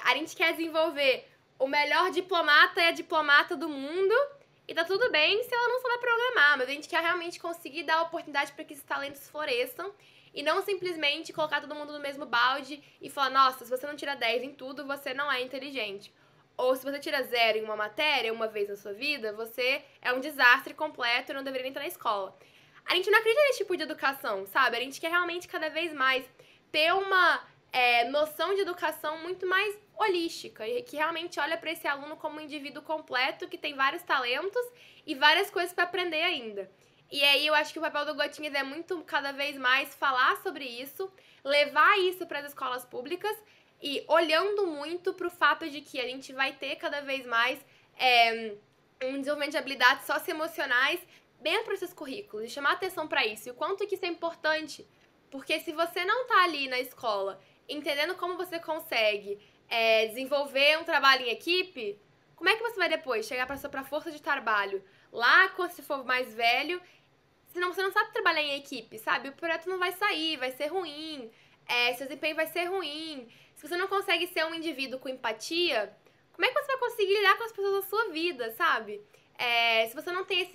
A gente quer desenvolver o melhor diplomata e a diplomata do mundo, e tá tudo bem se ela não souber programar, mas a gente quer realmente conseguir dar oportunidade para que esses talentos floresçam e não simplesmente colocar todo mundo no mesmo balde e falar, nossa, se você não tira 10 em tudo, você não é inteligente. Ou se você tira 0 em uma matéria uma vez na sua vida, você é um desastre completo e não deveria entrar na escola. A gente não acredita nesse tipo de educação, sabe? A gente quer realmente cada vez mais ter uma noção de educação muito mais holística e que realmente olha para esse aluno como um indivíduo completo que tem vários talentos e várias coisas para aprender ainda. E aí eu acho que o papel do Gotinhas é muito, cada vez mais, falar sobre isso, levar isso para as escolas públicas e olhando muito para o fato de que a gente vai ter cada vez mais um desenvolvimento de habilidades socioemocionais dentro desses currículos e chamar atenção para isso e o quanto que isso é importante. Porque se você não tá ali na escola entendendo como você consegue desenvolver um trabalho em equipe, como é que você vai depois chegar para força de trabalho lá quando você for mais velho, senão você não sabe trabalhar em equipe, sabe? O projeto não vai sair, vai ser ruim, seu desempenho vai ser ruim. Se você não consegue ser um indivíduo com empatia, como é que você vai conseguir lidar com as pessoas da sua vida, sabe? Se você não tem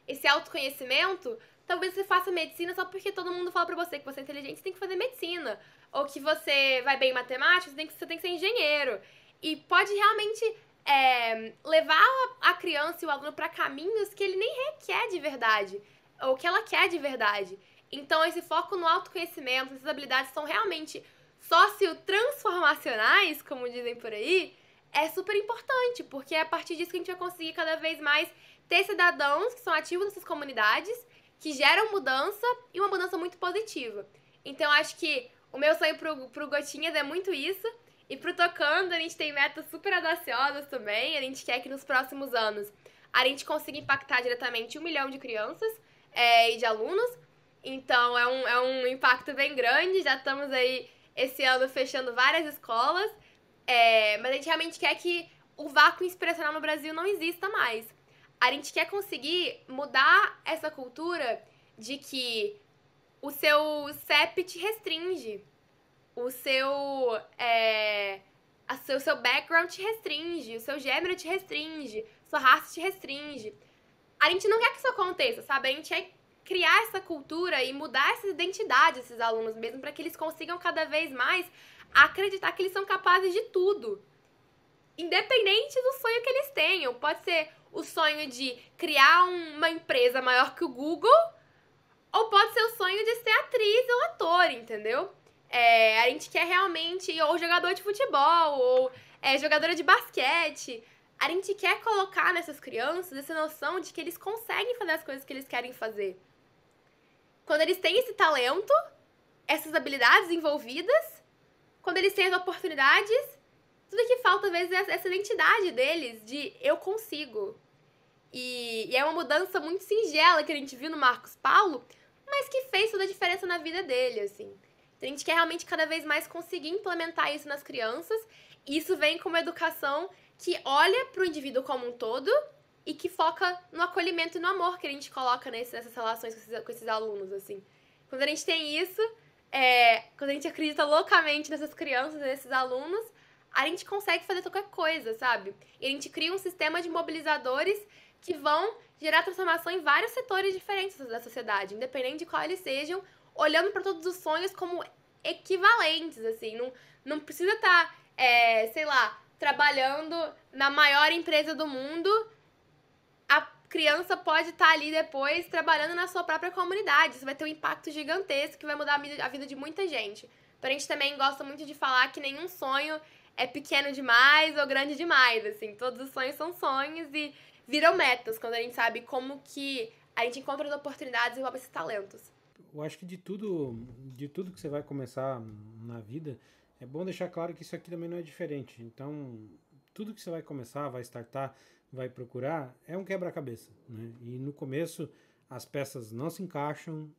esse autoconhecimento, talvez você faça medicina só porque todo mundo fala pra você que você é inteligente, você tem que fazer medicina. Ou que você vai bem em matemática, você tem que ser engenheiro. E pode realmente levar a criança e o aluno pra caminhos que ele nem requer de verdade. Ou que ela quer de verdade. Então, esse foco no autoconhecimento, essas habilidades são realmente sociotransformacionais, como dizem por aí, é super importante, porque é a partir disso que a gente vai conseguir cada vez mais ter cidadãos que são ativos nessas comunidades, que geram mudança e uma mudança muito positiva. Então, acho que o meu sonho pro Gotinhas é muito isso. E pro Tocando, a gente tem metas super audaciosas também. A gente quer que nos próximos anos a gente consiga impactar diretamente 1 milhão de crianças e de alunos. Então, é um impacto bem grande. Já estamos aí, esse ano, fechando várias escolas. Mas a gente realmente quer que o vácuo inspiracional no Brasil não exista mais. A gente quer conseguir mudar essa cultura de que o seu CEP te restringe, o seu background te restringe, o seu gênero te restringe, sua raça te restringe. A gente não quer que isso aconteça, sabe? A gente quer criar essa cultura e mudar essa identidade desses alunos mesmo, para que eles consigam cada vez mais acreditar que eles são capazes de tudo. Independente do sonho que eles tenham. Pode ser o sonho de criar uma empresa maior que o Google, ou pode ser o sonho de ser atriz ou ator, entendeu? A gente quer realmente, ou jogador de futebol, ou jogadora de basquete. a gente quer colocar nessas crianças essa noção de que eles conseguem fazer as coisas que eles querem fazer. Quando eles têm esse talento, essas habilidades envolvidas, quando eles têm as oportunidades, tudo que falta, às vezes, é essa identidade deles de eu consigo. E é uma mudança muito singela que a gente viu no Marcos Paulo, mas que fez toda a diferença na vida dele, assim. Então, a gente quer realmente cada vez mais conseguir implementar isso nas crianças. E isso vem com uma educação que olha para o indivíduo como um todo e que foca no acolhimento e no amor que a gente coloca nessas relações com esses alunos, assim. Quando a gente tem isso, quando a gente acredita loucamente nessas crianças, nesses alunos, a gente consegue fazer qualquer coisa, sabe? E a gente cria um sistema de mobilizadores que vão gerar transformação em vários setores diferentes da sociedade, independente de qual eles sejam, olhando para todos os sonhos como equivalentes, assim. Não precisa estar, sei lá, trabalhando na maior empresa do mundo. A criança pode estar ali depois trabalhando na sua própria comunidade. Isso vai ter um impacto gigantesco que vai mudar a vida de muita gente. Então, a gente também gosta muito de falar que nenhum sonho é pequeno demais ou grande demais, assim. Todos os sonhos são sonhos e viram metas quando a gente sabe como que a gente encontra as oportunidades e envolve esses talentos. Eu acho que de tudo que você vai começar na vida, é bom deixar claro que isso aqui também não é diferente. Então, tudo que você vai começar, vai startar, vai procurar, é um quebra-cabeça, né? E no começo as peças não se encaixam,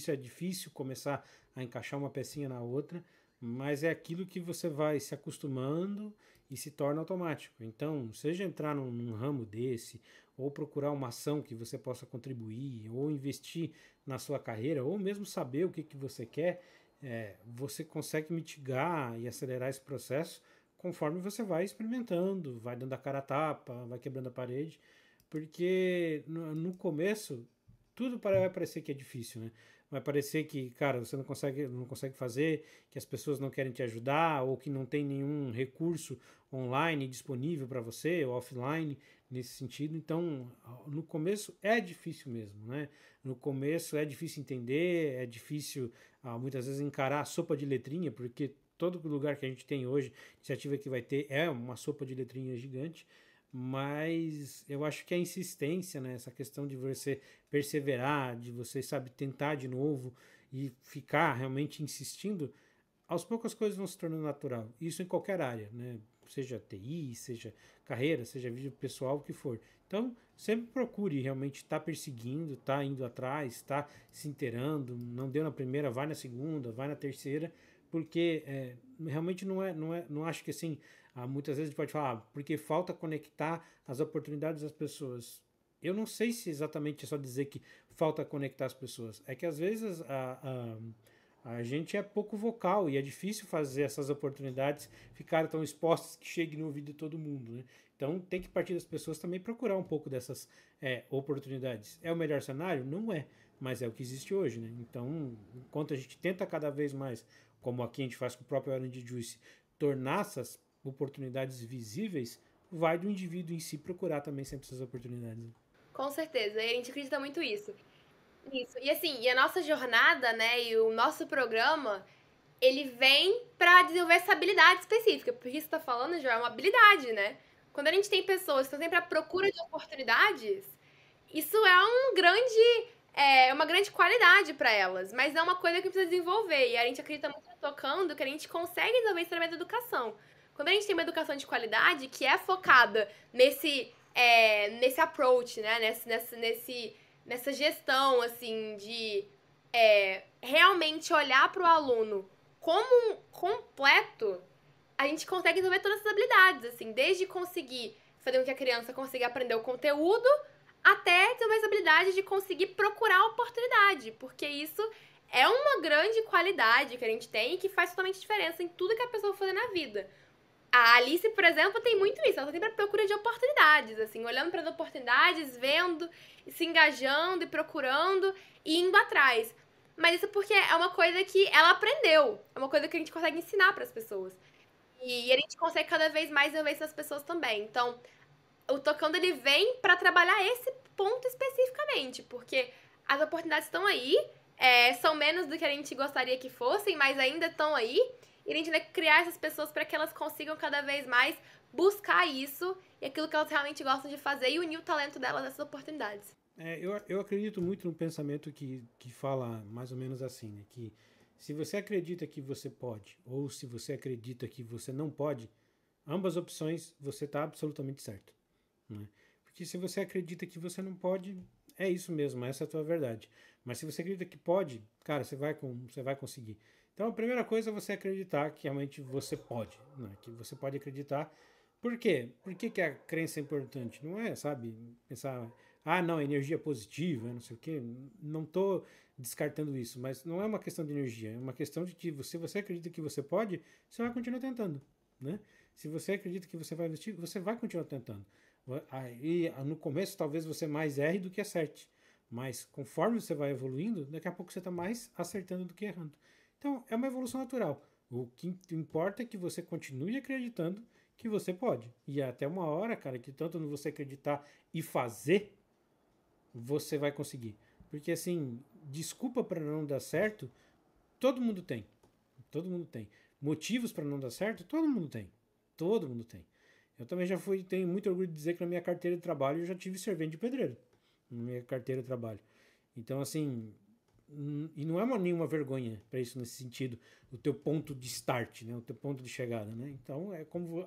é difícil começar a encaixar uma pecinha na outra, mas é aquilo que você vai se acostumando e se torna automático. Então, seja entrar num ramo desse, ou procurar uma ação que você possa contribuir, ou investir na sua carreira, ou mesmo saber o que você quer, você consegue mitigar e acelerar esse processo conforme você vai experimentando, vai dando a cara a tapa, vai quebrando a parede, porque no começo tudo vai parecer que é difícil, né? Vai parecer que, cara, você não consegue fazer, que as pessoas não querem te ajudar, ou que não tem nenhum recurso online disponível para você, ou offline, nesse sentido. Então, no começo é difícil mesmo, né? No começo é difícil entender, é difícil muitas vezes encarar a sopa de letrinha, porque todo lugar que a gente tem hoje, iniciativa que vai ter, é uma sopa de letrinha gigante. Mas eu acho que a insistência, né, essa questão de você perseverar, de você, sabe, tentar de novo e ficar realmente insistindo, aos poucos as coisas vão se tornando natural. Isso em qualquer área, né? Seja TI, seja carreira, seja vídeo pessoal, o que for. Então, sempre procure realmente estar perseguindo, estar indo atrás, estar se inteirando. Não deu na primeira, vai na segunda, vai na terceira, porque realmente não acho que assim, muitas vezes a gente pode falar, porque falta conectar as oportunidades das pessoas. Eu não sei se exatamente é só dizer que falta conectar as pessoas. É que às vezes a gente é pouco vocal e é difícil fazer essas oportunidades ficarem tão expostas que cheguem no ouvido de todo mundo, né? Então tem que partir das pessoas também procurar um pouco dessas oportunidades. É o melhor cenário? Não é, mas é o que existe hoje, né? Então, enquanto a gente tenta cada vez mais, como aqui a gente faz com o próprio Orange Juice, tornar essas oportunidades visíveis, vai do indivíduo em si procurar também sempre essas oportunidades. Com certeza, e a gente acredita muito isso. E assim, e a nossa jornada, né, e o nosso programa, ele vem pra desenvolver essa habilidade específica, porque isso tá falando já é uma habilidade, né? Quando a gente tem pessoas que estão sempre à procura de oportunidades, isso é uma grande qualidade para elas, mas é uma coisa que precisa desenvolver, e a gente acredita muito tocando que a gente consegue desenvolver isso através da educação. Quando a gente tem uma educação de qualidade que é focada nesse approach, né, nessa gestão, assim, de realmente olhar para o aluno como um completo, a gente consegue desenvolver todas essas habilidades, assim, desde conseguir fazer com que a criança consiga aprender o conteúdo, até desenvolver essa habilidade de conseguir procurar a oportunidade, porque isso é uma grande qualidade que a gente tem e que faz totalmente diferença em tudo que a pessoa vai fazer na vida. A Alice, por exemplo, tem muito isso. Ela tá sempre à procura de oportunidades, assim, olhando para as oportunidades, vendo, se engajando e procurando e indo atrás. Mas isso porque é uma coisa que ela aprendeu, é uma coisa que a gente consegue ensinar para as pessoas. E a gente consegue cada vez mais desenvolver isso nas pessoas também. Então, o Tocando, ele vem para trabalhar esse ponto especificamente, porque as oportunidades estão aí, são menos do que a gente gostaria que fossem, mas ainda estão aí. e a gente vai criar essas pessoas para que elas consigam cada vez mais buscar isso e aquilo que elas realmente gostam de fazer e unir o talento delas nessas oportunidades. Eu acredito muito no pensamento que fala mais ou menos assim, né? Que se você acredita que você pode ou se você acredita que você não pode, ambas opções você está absolutamente certo, né? Porque se você acredita que você não pode, é isso mesmo, essa é a tua verdade. Mas se você acredita que pode, cara, você vai conseguir. Então a primeira coisa é você acreditar que realmente você pode, né? Que você pode acreditar. Por quê? Por que a crença é importante? Não é, sabe, pensar, não, energia positiva, não sei o quê. Não estou descartando isso, mas não é uma questão de energia, é uma questão de que se você acredita que você pode, você vai continuar tentando, né? Se você acredita que você vai investir, você vai continuar tentando. Aí, no começo, talvez você mais erre do que acerte, mas conforme você vai evoluindo, daqui a pouco você está mais acertando do que errando. Então, é uma evolução natural. O que importa é que você continue acreditando que você pode. E até uma hora, cara, que tanto no você acreditar e fazer, você vai conseguir. Porque, assim, desculpa para não dar certo, todo mundo tem. Todo mundo tem. Motivos para não dar certo, todo mundo tem. Todo mundo tem. Eu também tenho muito orgulho de dizer que na minha carteira de trabalho eu já tive servente de pedreiro. Na minha carteira de trabalho. Então, assim, e não é nenhuma vergonha para isso nesse sentido, o teu ponto de start, né? O teu ponto de chegada, né? Então,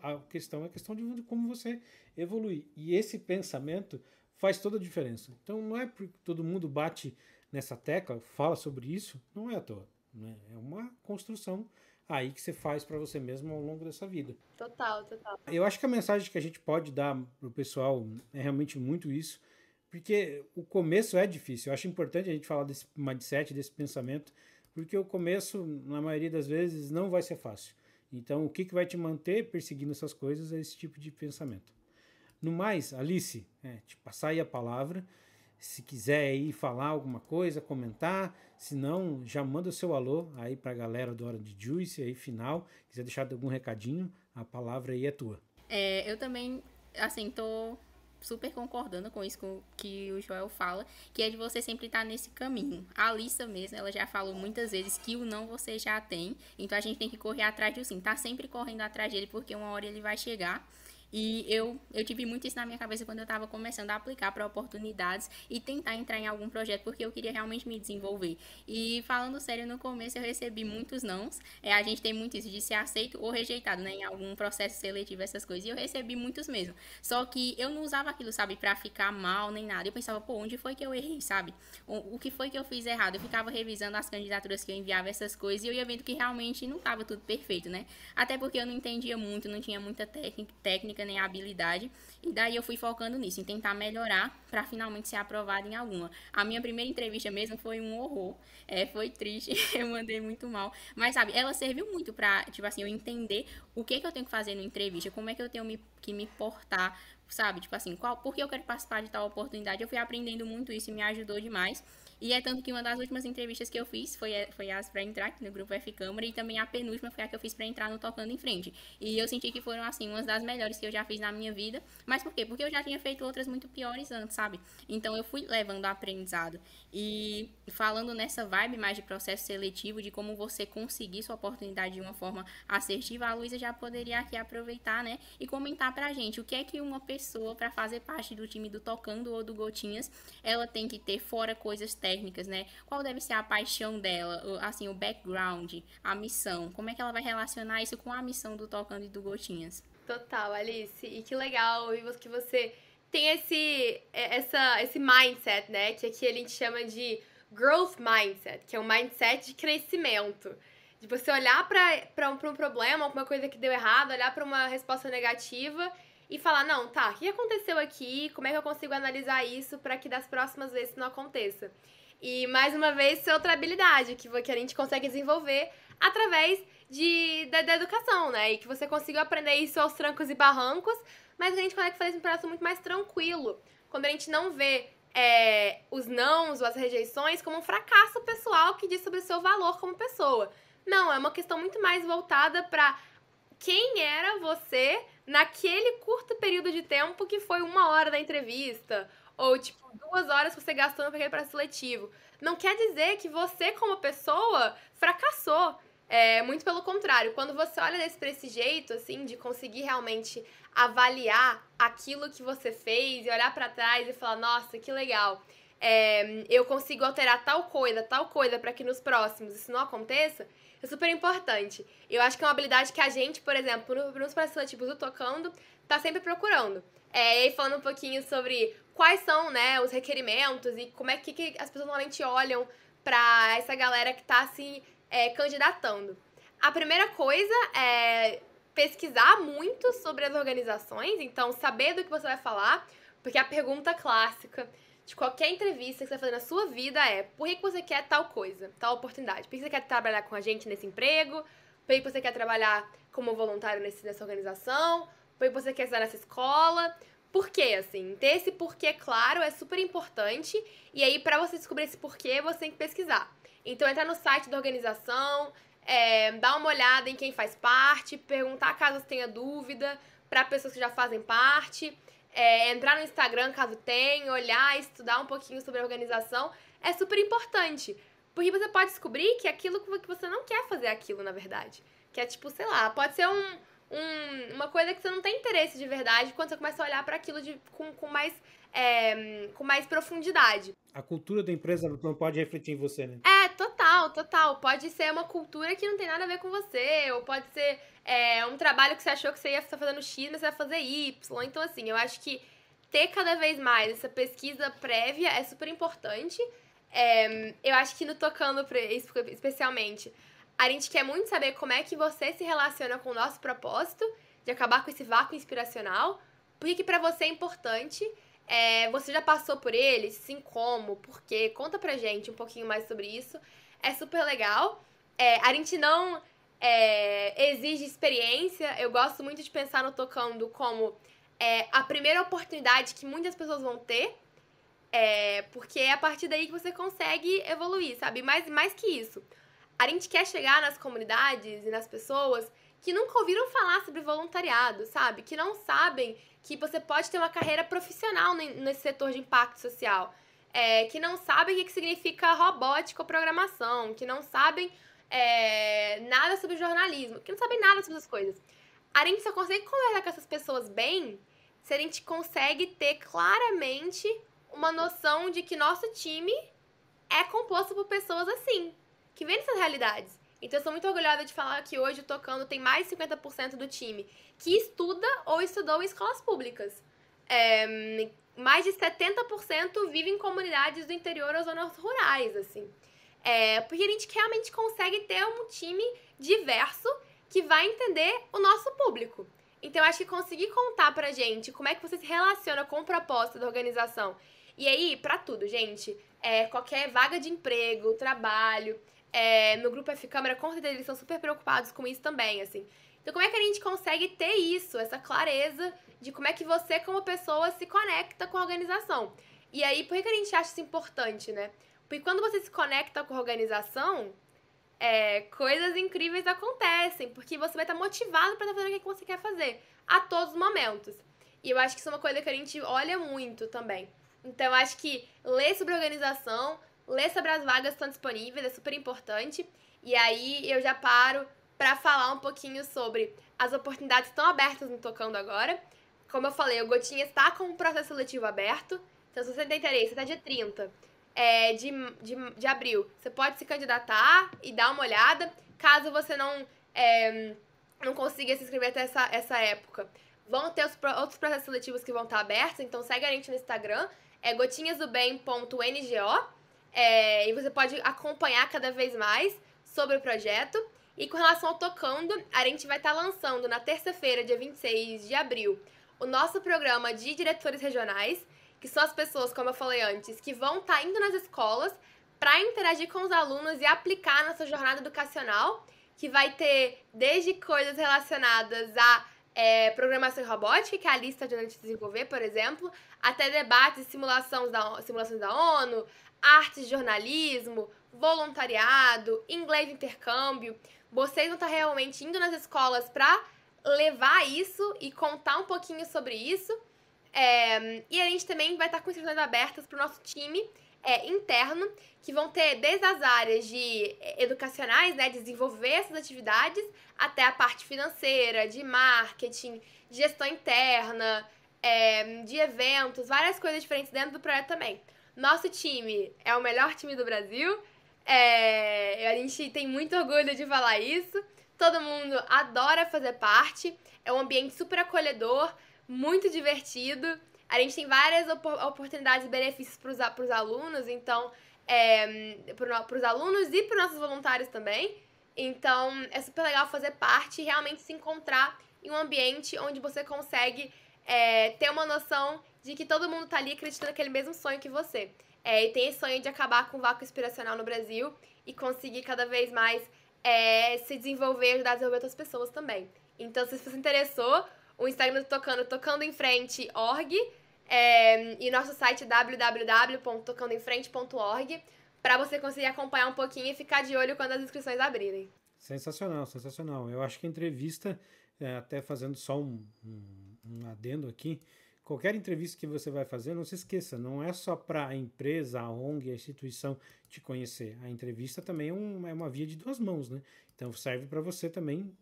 a questão de como você evoluir. E esse pensamento faz toda a diferença. Então, não é porque todo mundo bate nessa tecla, fala sobre isso, não é à toa, né? É uma construção aí que você faz para você mesmo ao longo dessa vida. Total. Eu acho que a mensagem que a gente pode dar pro pessoal é realmente muito isso, porque o começo é difícil. Eu acho importante a gente falar desse mindset, desse pensamento, porque o começo, na maioria das vezes, não vai ser fácil. Então, o que vai te manter perseguindo essas coisas é esse tipo de pensamento. No mais, Alice, te passar aí a palavra. Se quiser aí falar alguma coisa, comentar. Se não, já manda o seu alô aí pra galera do Hora de Juice, aí final. Quiser deixar algum recadinho, a palavra aí é tua. Eu também, assim, tô super concordando com isso que o Joel fala, que é de você sempre estar nesse caminho. A Alissa mesmo, ela já falou muitas vezes que o não você já tem, então a gente tem que correr atrás do sim, tá sempre correndo atrás dele, porque uma hora ele vai chegar. E eu tive muito isso na minha cabeça quando eu estava começando a aplicar para oportunidades e tentar entrar em algum projeto, porque eu queria realmente me desenvolver. E falando sério, no começo eu recebi muitos nãos. A gente tem muito isso de ser aceito ou rejeitado, né, em algum processo seletivo, essas coisas. E eu recebi muitos mesmo. Só que eu não usava aquilo, sabe, para ficar mal nem nada. Eu pensava, onde foi que eu errei, sabe? O que foi que eu fiz errado? Eu ficava revisando as candidaturas que eu enviava, essas coisas, e eu ia vendo que realmente não estava tudo perfeito, né? Até porque eu não entendia muito, não tinha muita técnica nem habilidade, e daí eu fui focando nisso, em tentar melhorar para finalmente ser aprovada em alguma. A minha primeira entrevista mesmo foi um horror, foi triste, eu mandei muito mal, mas sabe, ela serviu muito para, tipo assim, eu entender o que eu tenho que fazer na entrevista, como é que eu tenho que me portar, sabe, tipo assim, por que eu quero participar de tal oportunidade. Eu fui aprendendo muito isso e me ajudou demais. E é tanto que uma das últimas entrevistas que eu fiz foi as para entrar aqui no grupo F Câmara, e também a penúltima foi a que eu fiz para entrar no Tocando em Frente. E eu senti que foram, assim, umas das melhores que eu já fiz na minha vida. Mas por quê? Porque eu já tinha feito outras muito piores antes, sabe? Então eu fui levando aprendizado. E falando nessa vibe mais de processo seletivo, de como você conseguir sua oportunidade de uma forma assertiva, a Luísa já poderia aqui aproveitar, né? E comentar pra gente o que é que uma pessoa, para fazer parte do time do Tocando ou do Gotinhas, ela tem que ter fora coisas técnicas, né? Qual deve ser a paixão dela, assim, o background, a missão, como é que ela vai relacionar isso com a missão do Tocando e do Gotinhas? Total, Alice, e que legal que você tem esse mindset, né, que aqui a gente chama de growth mindset, que é um mindset de crescimento, de você olhar para um problema, alguma coisa que deu errado, olhar para uma resposta negativa e falar, não, tá, o que aconteceu aqui, como é que eu consigo analisar isso para que das próximas vezes não aconteça? E, mais uma vez, isso é outra habilidade que a gente consegue desenvolver através da educação, né? E que você conseguiu aprender isso aos trancos e barrancos, mas a gente consegue fazer isso um processo muito mais tranquilo. Quando a gente não vê os nãos ou as rejeições como um fracasso pessoal que diz sobre o seu valor como pessoa. Não, é uma questão muito mais voltada para quem era você naquele curto período de tempo que foi 1 hora da entrevista, ou, 2 horas que você gastou para aquele processo seletivo. Não quer dizer que você, como pessoa, fracassou. Muito pelo contrário, quando você olha pra esse jeito, assim, de conseguir realmente avaliar aquilo que você fez e olhar pra trás e falar, nossa, que legal, eu consigo alterar tal coisa pra que nos próximos isso não aconteça, é super importante. Eu acho que é uma habilidade que a gente, por exemplo, nos processos seletivos do Tocando, tá sempre procurando. E aí falando um pouquinho sobre quais são, né, os requerimentos e como é que as pessoas normalmente olham pra essa galera que tá se candidatando. A primeira coisa é pesquisar muito sobre as organizações, então saber do que você vai falar, porque a pergunta clássica de qualquer entrevista que você vai fazer na sua vida é: por que você quer tal coisa, tal oportunidade? Por que você quer trabalhar com a gente nesse emprego? Por que você quer trabalhar como voluntário nessa organização? Por que você quer estudar nessa escola? Por quê, assim? Ter esse porquê claro é super importante. E aí, pra você descobrir esse porquê, você tem que pesquisar. Então, entrar no site da organização, dar uma olhada em quem faz parte, perguntar caso tenha dúvida para pessoas que já fazem parte, entrar no Instagram caso tenha, olhar, estudar um pouquinho sobre a organização, é super importante. Porque você pode descobrir que aquilo que você não quer fazer aquilo, na verdade. Que é tipo, sei lá, pode ser uma coisa que você não tem interesse de verdade quando você começa a olhar para aquilo com mais profundidade. A cultura da empresa não pode refletir em você, né? Total. Pode ser uma cultura que não tem nada a ver com você, ou pode ser um trabalho que você achou que você ia estar fazendo X, mas você vai fazer Y. Então, assim, eu acho que ter cada vez mais essa pesquisa prévia é super importante. Eu acho que no Tocando, especialmente, a gente quer muito saber como é que você se relaciona com o nosso propósito de acabar com esse vácuo inspiracional. Por que pra você é importante? Você já passou por ele? Sim, como? Por quê? Conta pra gente um pouquinho mais sobre isso. É super legal. A gente não exige experiência. Eu gosto muito de pensar no Tocando como a primeira oportunidade que muitas pessoas vão ter. Porque é a partir daí que você consegue evoluir, sabe? Mais que isso. A gente quer chegar nas comunidades e nas pessoas que nunca ouviram falar sobre voluntariado, sabe? Que não sabem que você pode ter uma carreira profissional nesse setor de impacto social. Que não sabem o que significa robótica ou programação, que não sabem nada sobre jornalismo, que não sabem nada sobre essas coisas. A gente só consegue conversar com essas pessoas bem se a gente consegue ter claramente uma noção de que nosso time é composto por pessoas assim, que vêm dessas realidades. Então, eu sou muito orgulhosa de falar que hoje o Tocando tem mais de 50% do time que estuda ou estudou em escolas públicas. Mais de 70% vive em comunidades do interior ou zonas rurais, assim. Porque a gente realmente consegue ter um time diverso que vai entender o nosso público. Então, eu acho que conseguir contar pra gente como é que você se relaciona com o propósito da organização. E aí, pra tudo, gente, qualquer vaga de emprego, trabalho, no Grupo F Câmara, com certeza, eles são super preocupados com isso também, assim. Então, como é que a gente consegue ter isso, essa clareza de como é que você, como pessoa, se conecta com a organização? E aí, por que a gente acha isso importante, né? Porque quando você se conecta com a organização, coisas incríveis acontecem, porque você vai estar motivado para estar fazendo o que você quer fazer, a todos os momentos. E eu acho que isso é uma coisa que a gente olha muito também. Então, eu acho que ler sobre organização, ler sobre as vagas que estão disponíveis é super importante. E aí, eu já paro para falar um pouquinho sobre as oportunidades que estão abertas no Tocando agora. Como eu falei, o Gotinha está com um processo seletivo aberto. Então, se você tem interesse, até dia 30 de abril, você pode se candidatar e dar uma olhada. Caso você não consiga se inscrever até essa época, vão ter outros processos seletivos que vão estar abertos. Então, segue a gente no Instagram, gotinhasdobem.ngo. E você pode acompanhar cada vez mais sobre o projeto. E com relação ao Tocando, a gente vai estar lançando na terça-feira, dia 26 de abril, o nosso programa de diretores regionais, que são as pessoas, como eu falei antes, que vão estar indo nas escolas para interagir com os alunos e aplicar nessa jornada educacional, que vai ter desde coisas relacionadas a programação e robótica, que é a lista de onde a gente desenvolver, por exemplo, até debates e simulações da ONU, artes de jornalismo, voluntariado, inglês de intercâmbio. Vocês vão estar realmente indo nas escolas para levar isso e contar um pouquinho sobre isso. E a gente também vai estar com inscrições abertas para o nosso time interno, que vão ter desde as áreas de educacionais, né, desenvolver essas atividades, até a parte financeira, de marketing, de gestão interna, de eventos, várias coisas diferentes dentro do projeto também. Nosso time é o melhor time do Brasil, a gente tem muito orgulho de falar isso, todo mundo adora fazer parte, é um ambiente super acolhedor, muito divertido, a gente tem várias oportunidades e benefícios para os alunos, então, para os alunos e para os nossos voluntários também. Então, é super legal fazer parte e realmente se encontrar em um ambiente onde você consegue ter uma noção de que todo mundo tá ali acreditando naquele mesmo sonho que você. E tem esse sonho de acabar com o vácuo inspiracional no Brasil e conseguir cada vez mais se desenvolver e ajudar a desenvolver outras pessoas também. Então, se você se interessou, o Instagram do tocandoemfrente.org e nosso site www.tocandoemfrente.org para você conseguir acompanhar um pouquinho e ficar de olho quando as inscrições abrirem. Sensacional, sensacional. Eu acho que a entrevista, até fazendo só um adendo aqui, qualquer entrevista que você vai fazer, não se esqueça, não é só para a empresa, a ONG, a instituição te conhecer. A entrevista também é uma via de duas mãos, né? Então serve para você também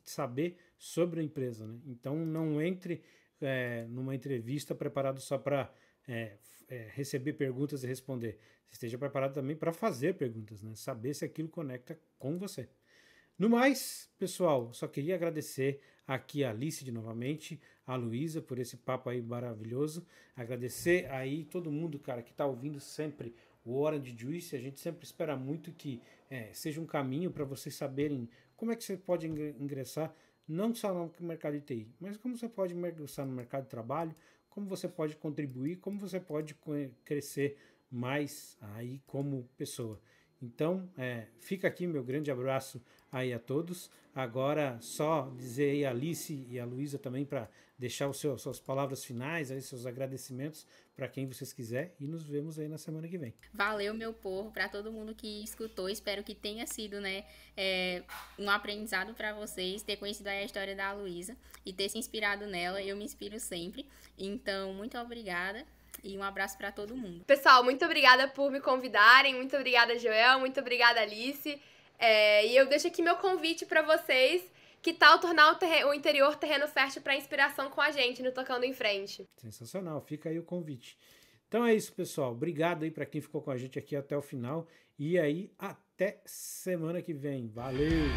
saber sobre a empresa, né? Então não entre numa entrevista preparado só para receber perguntas e responder. Esteja preparado também para fazer perguntas, né? Saber se aquilo conecta com você. No mais, pessoal, só queria agradecer aqui a Alice novamente, a Luísa por esse papo aí maravilhoso. Agradecer aí todo mundo, cara, que tá ouvindo sempre o Hora de Juice. A gente sempre espera muito que seja um caminho para vocês saberem como é que você pode ingressar, não só no mercado de TI, mas como você pode ingressar no mercado de trabalho, como você pode contribuir, como você pode crescer mais aí como pessoa. Então, fica aqui meu grande abraço aí a todos. Agora, só dizer aí a Alice e a Luísa também para deixar suas palavras finais, aí, seus agradecimentos para quem vocês quiserem e nos vemos aí na semana que vem. Valeu, meu povo, para todo mundo que escutou. Espero que tenha sido, né, um aprendizado para vocês, ter conhecido a história da Luísa e ter se inspirado nela. Eu me inspiro sempre. Então, muito obrigada. E um abraço para todo mundo. Pessoal, muito obrigada por me convidarem. Muito obrigada, Joel. Muito obrigada, Alice. E eu deixo aqui meu convite para vocês. Que tal tornar o interior terreno fértil para inspiração com a gente no Tocando em Frente? Sensacional. Fica aí o convite. Então é isso, pessoal. Obrigado aí para quem ficou com a gente aqui até o final. E aí, até semana que vem. Valeu!